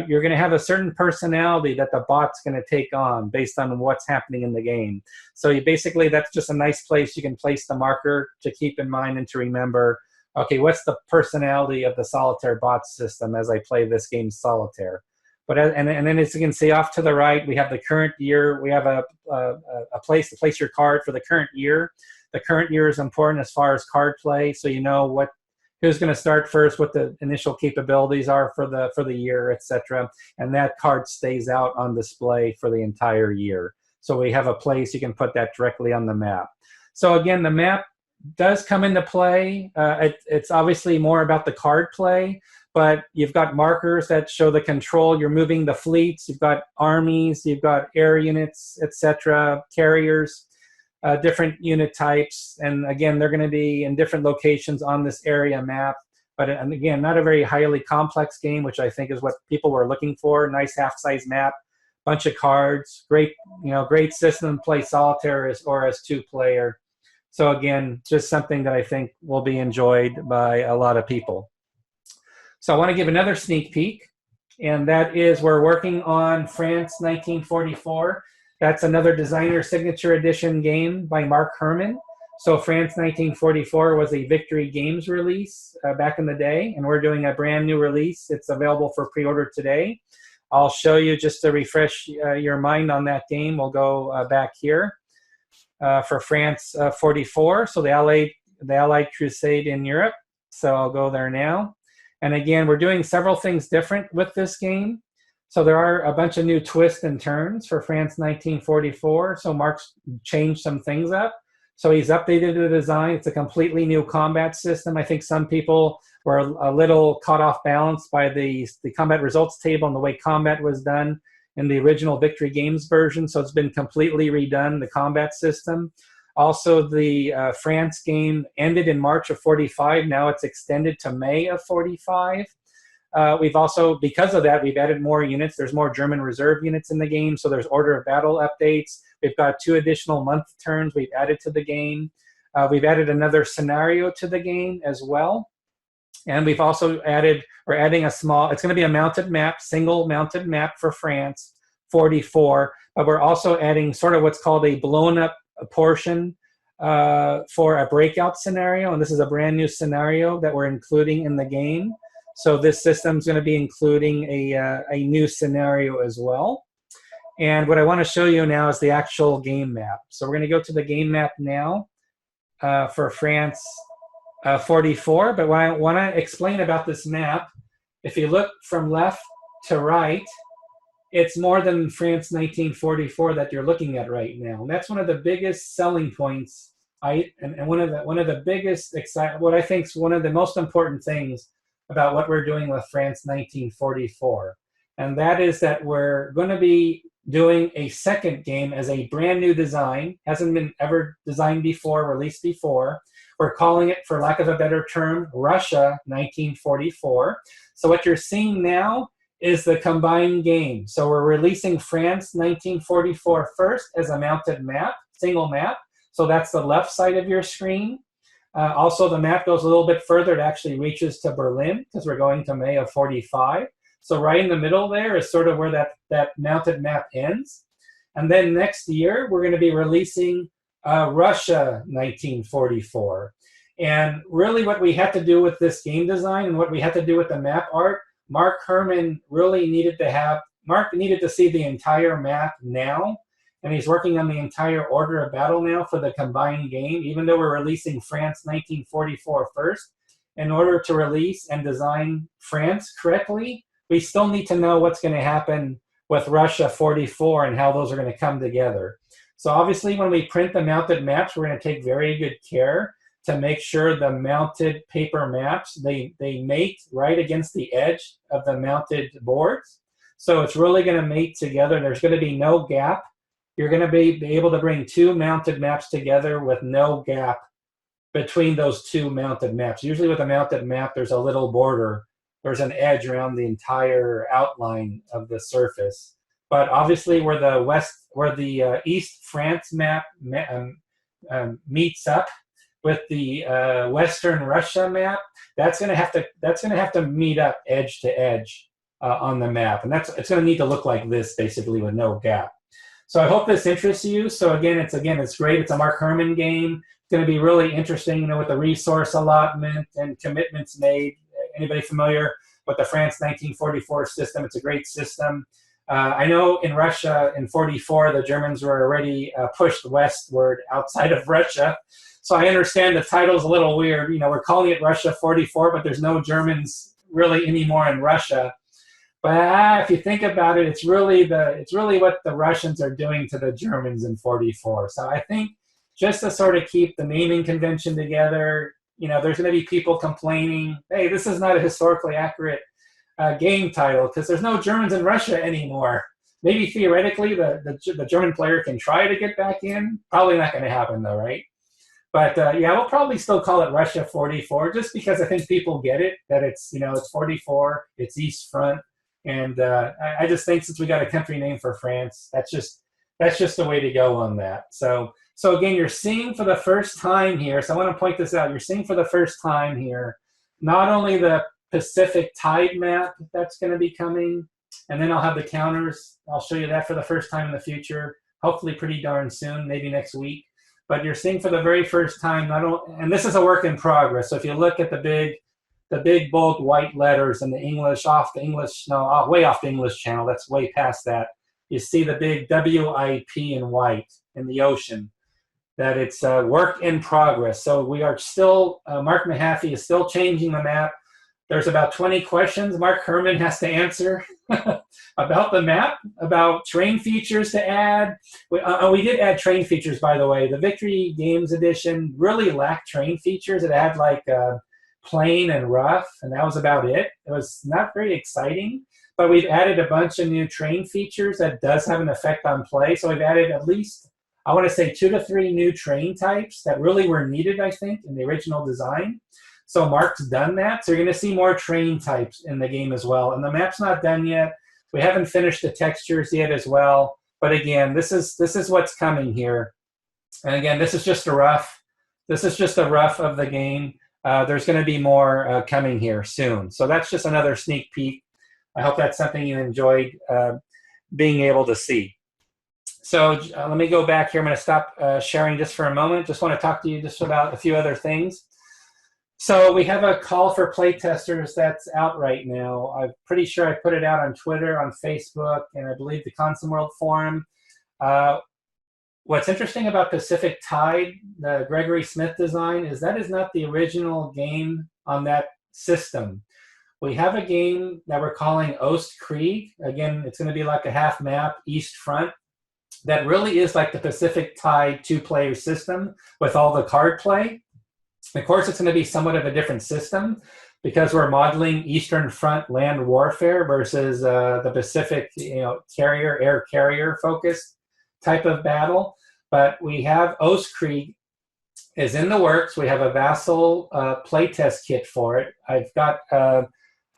You're going to have a certain personality that the bot's going to take on based on what's happening in the game. So you basically, that's just a nice place you can place the marker to keep in mind and to remember, okay, what's the personality of the solitaire bot system as I play this game solitaire? But and then as you can see off to the right, we have the current year. We have a place to place your card for the current year. The current year is important as far as card play, so you know who's going to start first, what the initial capabilities are for the year, etc. And that card stays out on display for the entire year. So we have a place you can put that directly on the map. So again, the map does come into play. It's obviously more about the card play, but you've got markers that show the control. You're moving the fleets. You've got armies. You've got air units, etc., carriers. Different unit types, and again, they're going to be in different locations on this area map. But and again, not a very highly complex game, which I think is what people were looking for. Nice half-size map, bunch of cards, great system to play solitaire or as two-player. So again, just something that I think will be enjoyed by a lot of people. So I want to give another sneak peek, and that is we're working on France 1944. That's another designer signature edition game by Mark Herman. So France 1944 was a Victory Games release back in the day, and we're doing a brand new release. It's available for pre-order today. I'll show you just to refresh your mind on that game. We'll go back here for France 44. So the Allied Crusade in Europe. So I'll go there now. And again, we're doing several things different with this game. So there are a bunch of new twists and turns for France 1944. So Mark's changed some things up. So he's updated the design. It's a completely new combat system. I think some people were a little caught off balance by the combat results table and the way combat was done in the original Victory Games version. So it's been completely redone, the combat system. Also, the France game ended in March of 45. Now it's extended to May of 45. We've also, because of that, we've added more units. There's more German reserve units in the game, so there's order of battle updates. We've got 2 additional month turns we've added to the game. We've added another scenario to the game as well. And we've also we're adding a small, it's going to be a mounted map, single mounted map for France 44, but we're also adding sort of what's called a blown up portion for a breakout scenario. And this is a brand new scenario that we're including in the game. So this system's going to be including a new scenario as well. And what I want to show you now is the actual game map. So we're going to go to the game map now for France 44. But what I want to explain about this map, if you look from left to right, it's more than France 1944 that you're looking at right now. And that's one of the biggest selling points, and one of the biggest, what I think is one of the most important things about what we're doing with France 1944. And that is that we're going to be doing a second game as a brand new design, hasn't been ever designed before, released before. We're calling it, for lack of a better term, Russia 1944. So what you're seeing now is the combined game. So we're releasing France 1944 first as a mounted map, single map. So that's the left side of your screen. Also, the map goes a little bit further. It actually reaches to Berlin because we're going to May of 45. So right in the middle there is sort of where that mounted map ends. And then next year, we're going to be releasing Russia 1944. And really what we had to do with this game design and what we had to do with the map art, Mark Herman really needed to see the entire map now. And he's working on the entire order of battle now for the combined game, even though we're releasing France 1944 first. In order to release and design France correctly, we still need to know what's going to happen with Russia 44 and how those are going to come together. So obviously when we print the mounted maps, we're going to take very good care to make sure the mounted paper maps, they mate right against the edge of the mounted boards. So it's really going to mate together. There's going to be no gap. You're going to be able to bring two mounted maps together with no gap between those two mounted maps. Usually with a mounted map, there's a little border. There's an edge around the entire outline of the surface. But obviously where the East France map meets up with the Western Russia map, that's going to have to meet up edge to edge on the map, and it's going to need to look like this basically with no gap. So I hope this interests you. So again, it's great. It's a Mark Herman game. It's going to be really interesting, with the resource allotment and commitments made. Anybody familiar with the France 1944 system? It's a great system. I know in Russia in 44, the Germans were already pushed westward outside of Russia. So I understand the title's a little weird. We're calling it Russia 44, but there's no Germans really anymore in Russia. But if you think about it, it's really what the Russians are doing to the Germans in 44. So I think just to sort of keep the naming convention together, there's going to be people complaining, hey, this is not a historically accurate game title because there's no Germans in Russia anymore. Maybe theoretically the German player can try to get back in. Probably not going to happen though, right? But yeah, we'll probably still call it Russia 44 just because I think people get it, that it's 44, it's East Front. And I just think since we got a country name for France, that's just the way to go on that. So again, you're seeing for the first time here, so I want to point this out, you're seeing for the first time here, not only the Pacific Tide map that's going to be coming, and then I'll have the counters. I'll show you that for the first time in the future, hopefully pretty darn soon, maybe next week. But you're seeing for the very first time, and this is a work in progress. So if you look at the big bold white letters in the English, way off the English channel, that's way past that. You see the big WIP in white in the ocean, that it's work in progress. So we are still, Mark Mahaffey is still changing the map. There's about 20 questions Mark Herman has to answer about the map, about terrain features to add. We did add terrain features, by the way. The Victory Games edition really lacked terrain features. It had like plain and rough, and that was about it. It was not very exciting, but we've added a bunch of new terrain features that does have an effect on play. So we've added at least, I want to say 2 to 3 new terrain types that really were needed, I think, in the original design. So Mark's done that. So you're going to see more terrain types in the game as well. And the map's not done yet. We haven't finished the textures yet as well. But again, this is what's coming here. And again, this is just a rough. This is just a rough of the game. There's going to be more coming here soon. So that's just another sneak peek. I hope that's something you enjoyed being able to see. So let me go back here. I'm going to stop sharing just for a moment. Just want to talk to you just about a few other things. So we have a call for playtesters that's out right now. I'm pretty sure I put it out on Twitter, on Facebook, and I believe the Console World Forum. What's interesting about Pacific Tide, the Gregory Smith design, is that is not the original game on that system. We have a game that we're calling Ostkrieg. Again, it's going to be like a half map, East Front, that really is like the Pacific Tide 2-player system with all the card play. Of course, it's going to be somewhat of a different system because we're modeling Eastern Front land warfare versus the Pacific, carrier, air carrier focused type of battle. But we have Ostkrieg is in the works. We have a Vassal playtest kit for it. I've got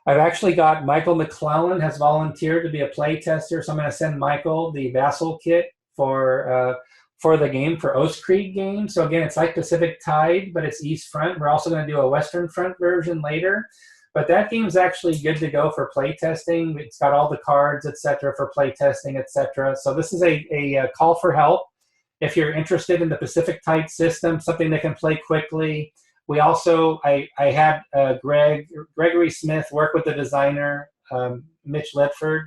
I've actually got Michael McClellan has volunteered to be a play tester, so I'm going to send Michael the Vassal kit for the game, for Oast Creek game. So again, it's like Pacific Tide, but it's East Front. We're also going to do a Western Front version later. But that game's actually good to go for play testing. It's got all the cards, etc., for play testing, etc. So this is a call for help. If you're interested in the Pacific Tide system, something that can play quickly. We also, I had Gregory Smith work with the designer, Mitch Ledford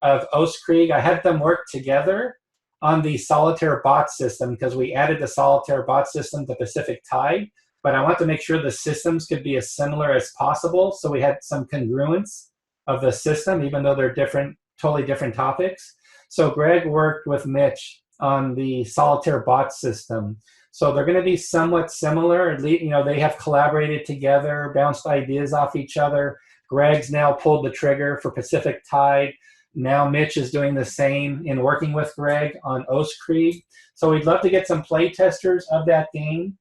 of Oast Creek. I had them work together on the Solitaire bot system because we added the Solitaire bot system to Pacific Tide. But I want to make sure the systems could be as similar as possible. So we had some congruence of the system, even though they're different, totally different topics. So Greg worked with Mitch on the Solitaire bot system. So they're going to be somewhat similar. At least, you know, they have collaborated together, bounced ideas off each other. Greg's now pulled the trigger for Pacific Tide. Now Mitch is doing the same in working with Greg on Oast Creek. So we'd love to get some play testers of that game.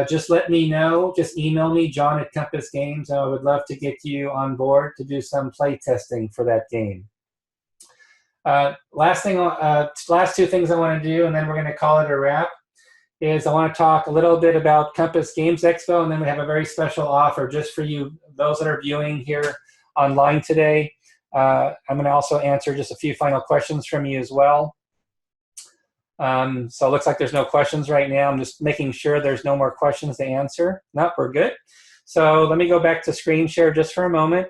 Just let me know. Just email me, John at Compass Games. I would love to get you on board to do some play testing for that game. Last two things I want to do, and then we're going to call it a wrap, is I want to talk a little bit about Compass Games Expo, and then we have a very special offer just for you, those that are viewing here online today. I'm going to also answer just a few final questions from you as well. So it looks like there's no questions right now. I'm just making sure there's no more questions to answer. Nope, we're good. So let me go back to screen share just for a moment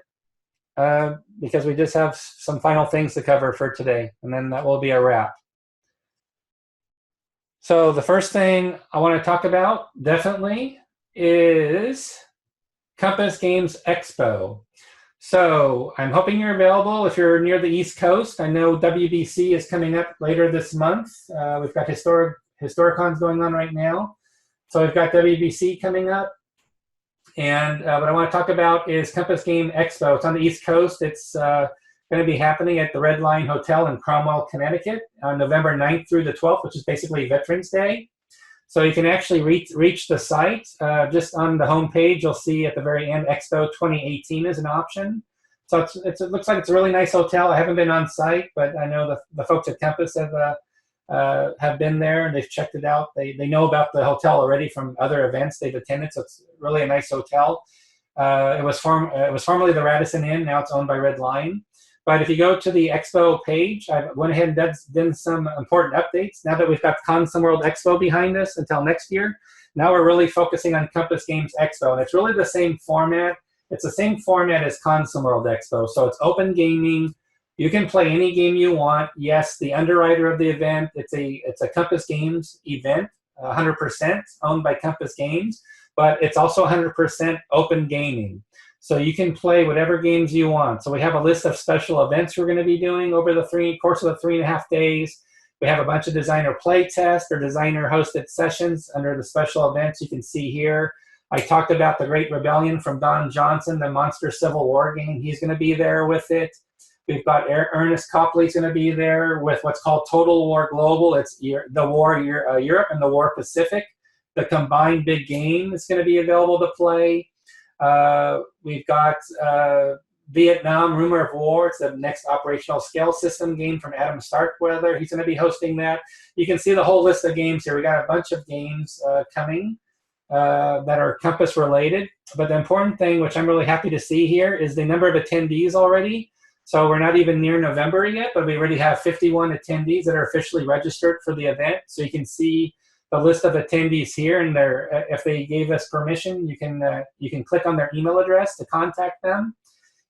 because we just have some final things to cover for today, and then that will be a wrap. So the first thing I want to talk about definitely is Compass Games Expo. So I'm hoping you're available if you're near the East Coast. I know WBC is coming up later this month. We've got Historicons going on right now. So we've got WBC coming up. And what I want to talk about is Compass Game Expo. It's on the East Coast. It's going to be happening at the Red Line Hotel in Cromwell, Connecticut on November 9th through the 12th, which is basically Veterans Day. So you can actually reach the site. Just on the home page, you'll see at the very end, Expo 2018 is an option. So it looks like it's a really nice hotel. I haven't been on site, but I know the folks at Compass have been there and they've checked it out. They know about the hotel already from other events they've attended, so it's really a nice hotel. It was formerly the Radisson Inn. Now it's owned by Red Line. But if you go to the Expo page, I went ahead and done some important updates. Now that we've got Consum World Expo behind us until next year, now we're really focusing on Compass Games Expo. And it's really the same format. It's the same format as Consum World Expo. So it's open gaming. You can play any game you want. Yes, the underwriter of the event, it's a Compass Games event, 100% owned by Compass Games, but it's also 100% open gaming. So you can play whatever games you want. So we have a list of special events we're going to be doing over the course of the 3.5 days. We have a bunch of designer play tests or designer hosted sessions under the special events you can see here. I talked about the Great Rebellion from Don Johnson, the Monster Civil War game. He's going to be there with it. We've got Ernest Copley's going to be there with what's called Total War Global. It's the War Europe and the War Pacific. The combined big game is going to be available to play. We've got Vietnam Rumor of War. It's the next operational scale system game from Adam Starkweather. He's going to be hosting that. You can see the whole list of games here. We got a bunch of games coming that are Compass related. But the important thing, which I'm really happy to see here, is the number of attendees already. So we're not even near November yet, but we already have 51 attendees that are officially registered for the event. So you can see the list of attendees here, and if they gave us permission, you can click on their email address to contact them.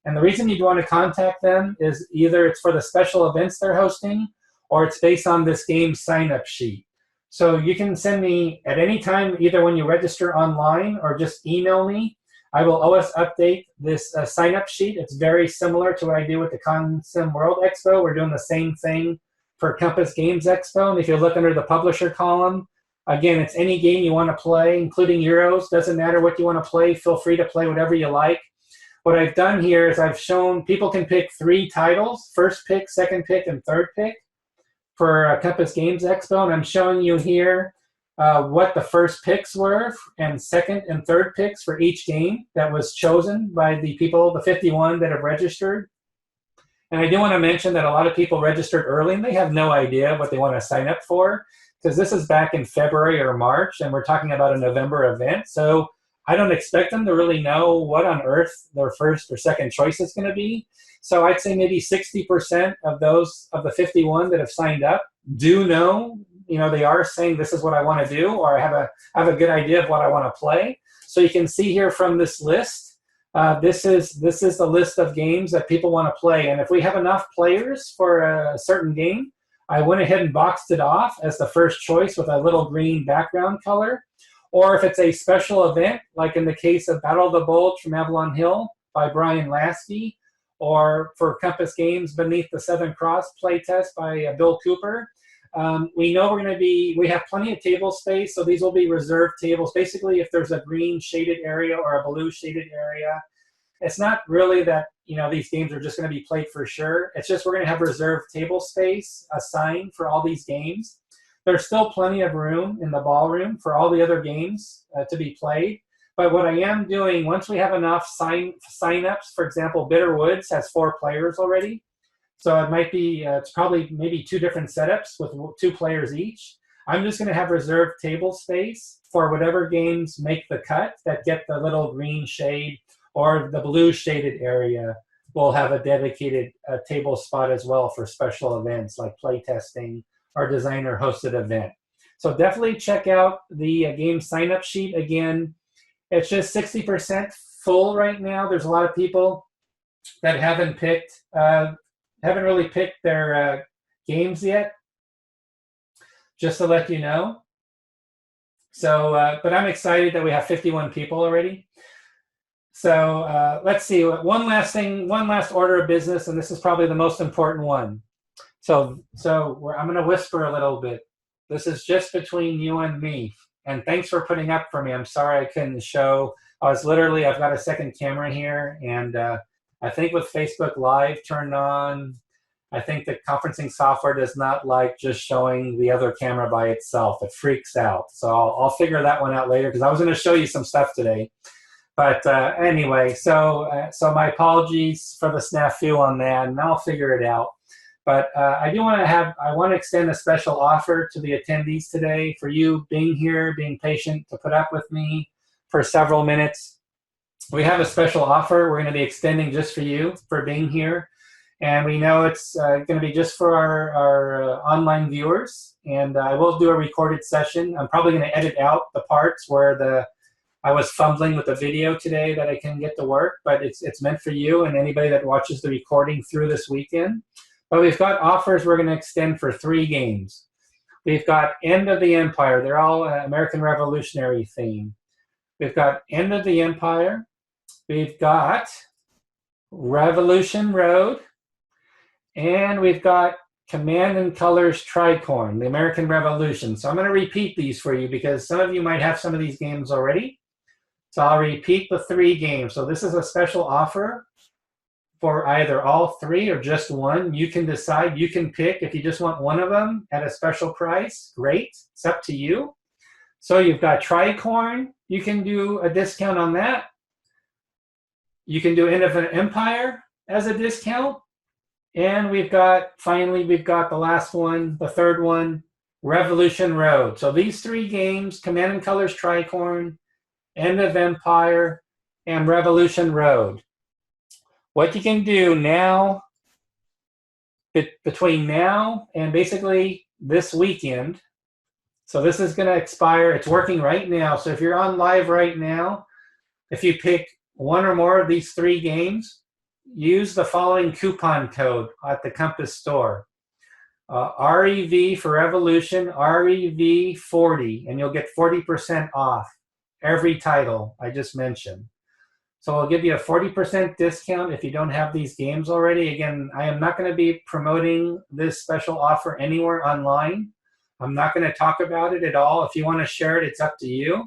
And the reason you'd want to contact them is either it's for the special events they're hosting, or it's based on this game sign-up sheet. So you can send me at any time, either when you register online or just email me. I will always update this sign-up sheet. It's very similar to what I do with the Consum World Expo. We're doing the same thing for Compass Games Expo. And if you look under the publisher column, again, it's any game you want to play, including Euros. Doesn't matter what you want to play. Feel free to play whatever you like. What I've done here is I've shown people can pick 3 titles, first pick, second pick, and third pick for Compass Games Expo. And I'm showing you here what the first picks were and second and third picks for each game that was chosen by the people, the 51 that have registered. And I do want to mention that a lot of people registered early and they have no idea what they want to sign up for, because this is back in February or March and we're talking about a November event. So I don't expect them to really know what on earth their first or second choice is going to be. So I'd say maybe 60% of those of the 51 that have signed up do know, they are saying this is what I want to do, or I have a good idea of what I want to play. So you can see here from this list, this is the list of games that people want to play. And if we have enough players for a certain game, I went ahead and boxed it off as the first choice with a little green background color. Or if it's a special event, like in the case of Battle of the Bulge from Avalon Hill by Brian Lasky, or for Compass Games Beneath the Southern Cross playtest by Bill Cooper, we know we have plenty of table space, so these will be reserved tables. Basically, if there's a green shaded area or a blue shaded area, it's not really that these games are just going to be played for sure. It's just we're going to have reserved table space assigned for all these games. There's still plenty of room in the ballroom for all the other games to be played. But what I am doing, once we have enough sign-ups, for example, Bitter Woods has 4 players already. So it might be, it's probably maybe 2 different setups with 2 players each. I'm just going to have reserved table space for whatever games make the cut that get the little green shade, or the blue shaded area will have a dedicated table spot as well for special events like playtesting or designer hosted event. So definitely check out the game sign-up sheet. Again, it's just 60% full right now. There's a lot of people that haven't really picked their games yet, just to let you know. So, but I'm excited that we have 51 people already. So let's see, one last order of business, and this is probably the most important one. So I'm going to whisper a little bit. This is just between you and me. And thanks for putting up for me. I'm sorry I couldn't show. I've got a second camera here, and I think with Facebook Live turned on, I think the conferencing software does not like just showing the other camera by itself. It freaks out. So I'll figure that one out later, because I was going to show you some stuff today. But anyway, so my apologies for the snafu on that, and I'll figure it out. But I want to extend a special offer to the attendees today for you being here, being patient to put up with me for several minutes. We have a special offer we're going to be extending just for you for being here. And we know it's going to be just for our online viewers. And I will do a recorded session. I'm probably going to edit out the parts where I was fumbling with the video today that I can get to work, but it's meant for you and anybody that watches the recording through this weekend. But we've got offers we're going to extend for 3 games. We've got End of the Empire. They're all American Revolutionary theme. We've got End of the Empire. We've got Revolution Road. And we've got Command and Colors Tricorn, the American Revolution. So I'm going to repeat these for you because some of you might have some of these games already. So I'll repeat the 3 games. So this is a special offer for either all 3 or just one. You can decide. You can pick if you just want one of them at a special price. Great. It's up to you. So you've got Tricorn. You can do a discount on that. You can do End of an Empire as a discount. And finally, we've got the last one, the 3rd one, Revolution Road. So these 3 games, Command and Colors Tricorn, End of Empire, and Revolution Road. What you can do now, between now and basically this weekend, so this is going to expire. It's working right now. So if you're on live right now, if you pick one or more of these 3 games, use the following coupon code at the Compass store. REV for Revolution, REV40, and you'll get 40% off every title I just mentioned. So I'll give you a 40% discount if you don't have these games already. Again, I am not going to be promoting this special offer anywhere online. I'm not going to talk about it at all. If you want to share it, it's up to you.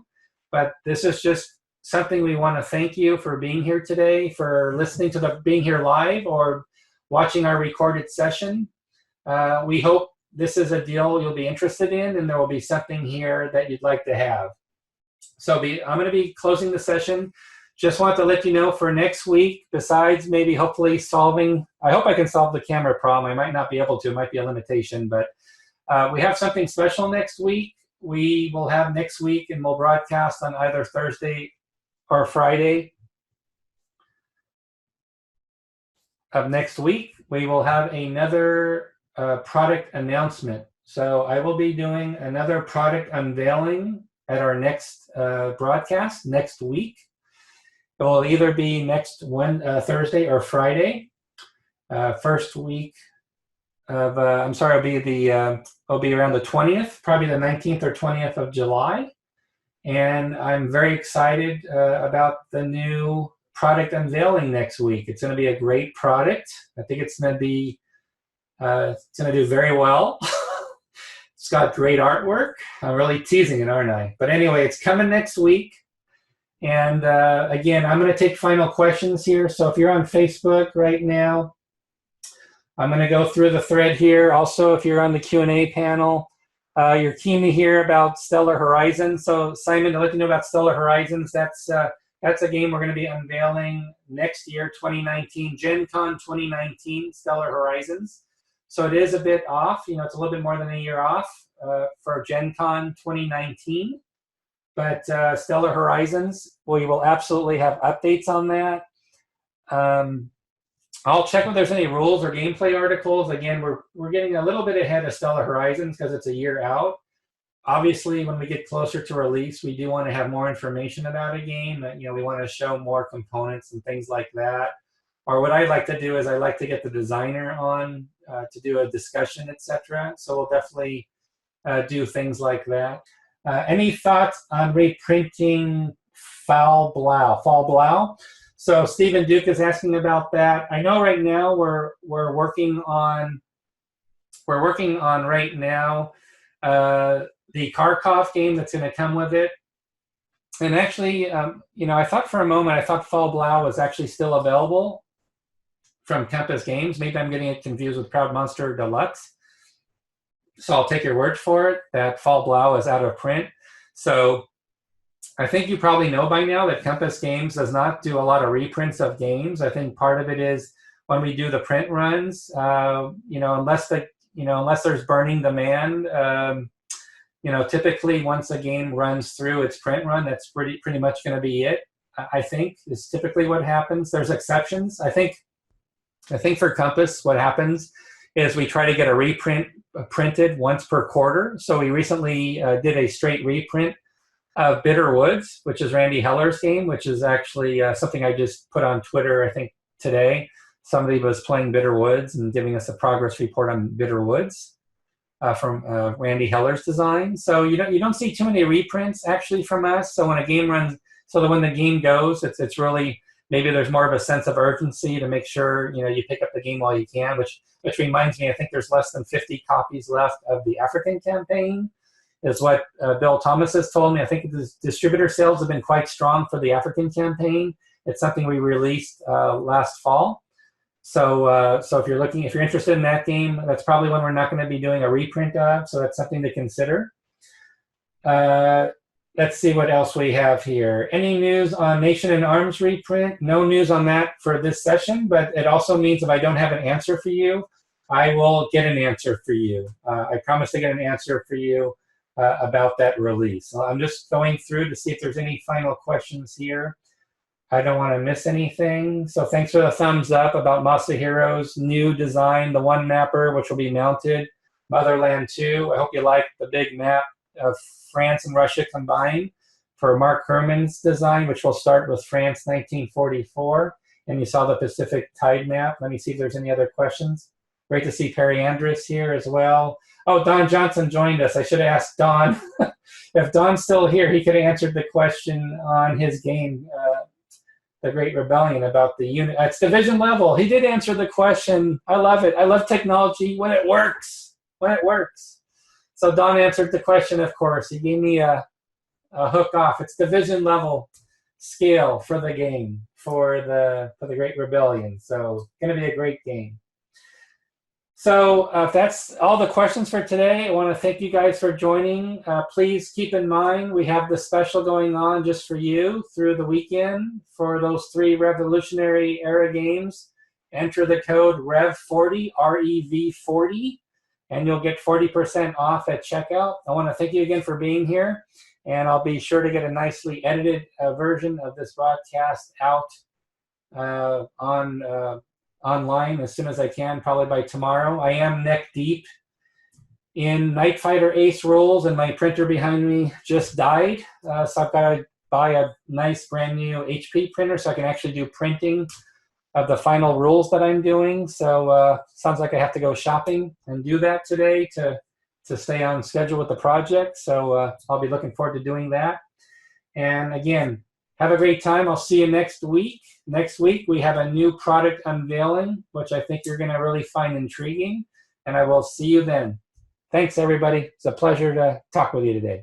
But this is just something we want to thank you for being here today, for listening to being here live or watching our recorded session. We hope this is a deal you'll be interested in, and there will be something here that you'd like to have. So I'm going to be closing the session. Just want to let you know for next week, besides maybe hopefully solving, I hope I can solve the camera problem. I might not be able to, it might be a limitation, but we have something special next week. We will have next week, and we'll broadcast on either Thursday or Friday of next week. We will have another product announcement. So I will be doing another product unveiling at our next broadcast next week. It will either be next Thursday or Friday. First week of it'll be around the 20th, probably the 19th or 20th of July. And I'm very excited about the new product unveiling next week. It's going to be a great product. I think it's going to be do very well. It's got great artwork. I'm really teasing it, aren't I? But anyway, it's coming next week. And again, I'm going to take final questions here. So if you're on Facebook right now, I'm going to go through the thread here. Also, if you're on the Q&A panel, you're keen to hear about Stellar Horizons. So Simon, to let you know about Stellar Horizons, that's a game we're going to be unveiling next year, 2019, Gen Con 2019, Stellar Horizons. So it is a bit off. You know, it's a little bit more than a year off for Gen Con 2019. But Stellar Horizons, we will absolutely have updates on that. I'll check if there's any rules or gameplay articles. Again, we're getting a little bit ahead of Stellar Horizons because it's a year out. Obviously, when we get closer to release, we do want to have more information about a game. You know, we want to show more components and things like that. Or what I like to do is I like to get the designer on to do a discussion, etc. So we'll definitely do things like that. Any thoughts on reprinting Fall Blau? So Stephen Duke is asking about that. I know right now we're working on right now the Kharkov game that's going to come with it. And actually, you know, I thought for a moment Fall Blau was actually still available from Compass Games. Maybe I'm getting it confused with Proud Monster Deluxe. So I'll take your word for it that Fall Blau is out of print. So I think you probably know by now that Compass Games does not do a lot of reprints of games. I think part of it is when we do the print runs, you know, unless there's burning demand, you know, typically once a game runs through its print run, that's pretty much going to be it. I think is typically what happens. There's exceptions. I think for Compass, what happens is we try to get a reprint printed once per quarter. So we recently did a straight reprint of Bitter Woods, which is Randy Heller's game, which is actually something I just put on Twitter, I think, today. Somebody was playing Bitter Woods and giving us a progress report on Bitter Woods from Randy Heller's design. So you don't see too many reprints actually from us. So when a game runs, so that when the game goes, it's really, maybe there's more of a sense of urgency to make sure, you know, you pick up the game while you can, which reminds me, I think there's less than 50 copies left of the African campaign, is what Bill Thomas has told me. I think the distributor sales have been quite strong for the African campaign. It's something we released last fall. So if you're interested in that game, that's probably one we're not going to be doing a reprint of. So that's something to consider. Let's see what else we have here. Any news on Nation in Arms reprint? No news on that for this session, but it also means if I don't have an answer for you, I will get an answer for you. I promise to get an answer for you about that release. So I'm just going through to see if there's any final questions here. I don't want to miss anything. So thanks for the thumbs up about Masahiro's new design, the one mapper, which will be mounted, Motherland 2. I hope you like the big map of France and Russia combined for Mark Herman's design, which will start with France 1944. And you saw the Pacific Tide map. Let me see if there's any other questions. Great to see Perry Andrus here as well. Oh, Don Johnson joined us. I should have asked Don. If Don's still here, he could have answered the question on his game, The Great Rebellion, about the unit. It's division level. He did answer the question. I love it. I love technology when it works. When it works. So Don answered the question, of course. He gave me a hook off. It's division level scale for the game, for the Great Rebellion. So it's going to be a great game. So if that's all the questions for today, I want to thank you guys for joining. Please keep in mind we have the special going on just for you through the weekend for those 3 Revolutionary Era games. Enter the code REV40, REV40, and you'll get 40% off at checkout. I want to thank you again for being here, and I'll be sure to get a nicely edited version of this broadcast out online as soon as I can, probably by tomorrow. I am neck deep in Night Fighter Ace rules, and my printer behind me just died. So I've got to buy a nice brand new HP printer so I can actually do printing of the final rules that I'm doing. So sounds like I have to go shopping and do that today to stay on schedule with the project. So I'll be looking forward to doing that. And again, have a great time. I'll see you next week. Next week, we have a new product unveiling, which I think you're going to really find intriguing. And I will see you then. Thanks, everybody. It's a pleasure to talk with you today.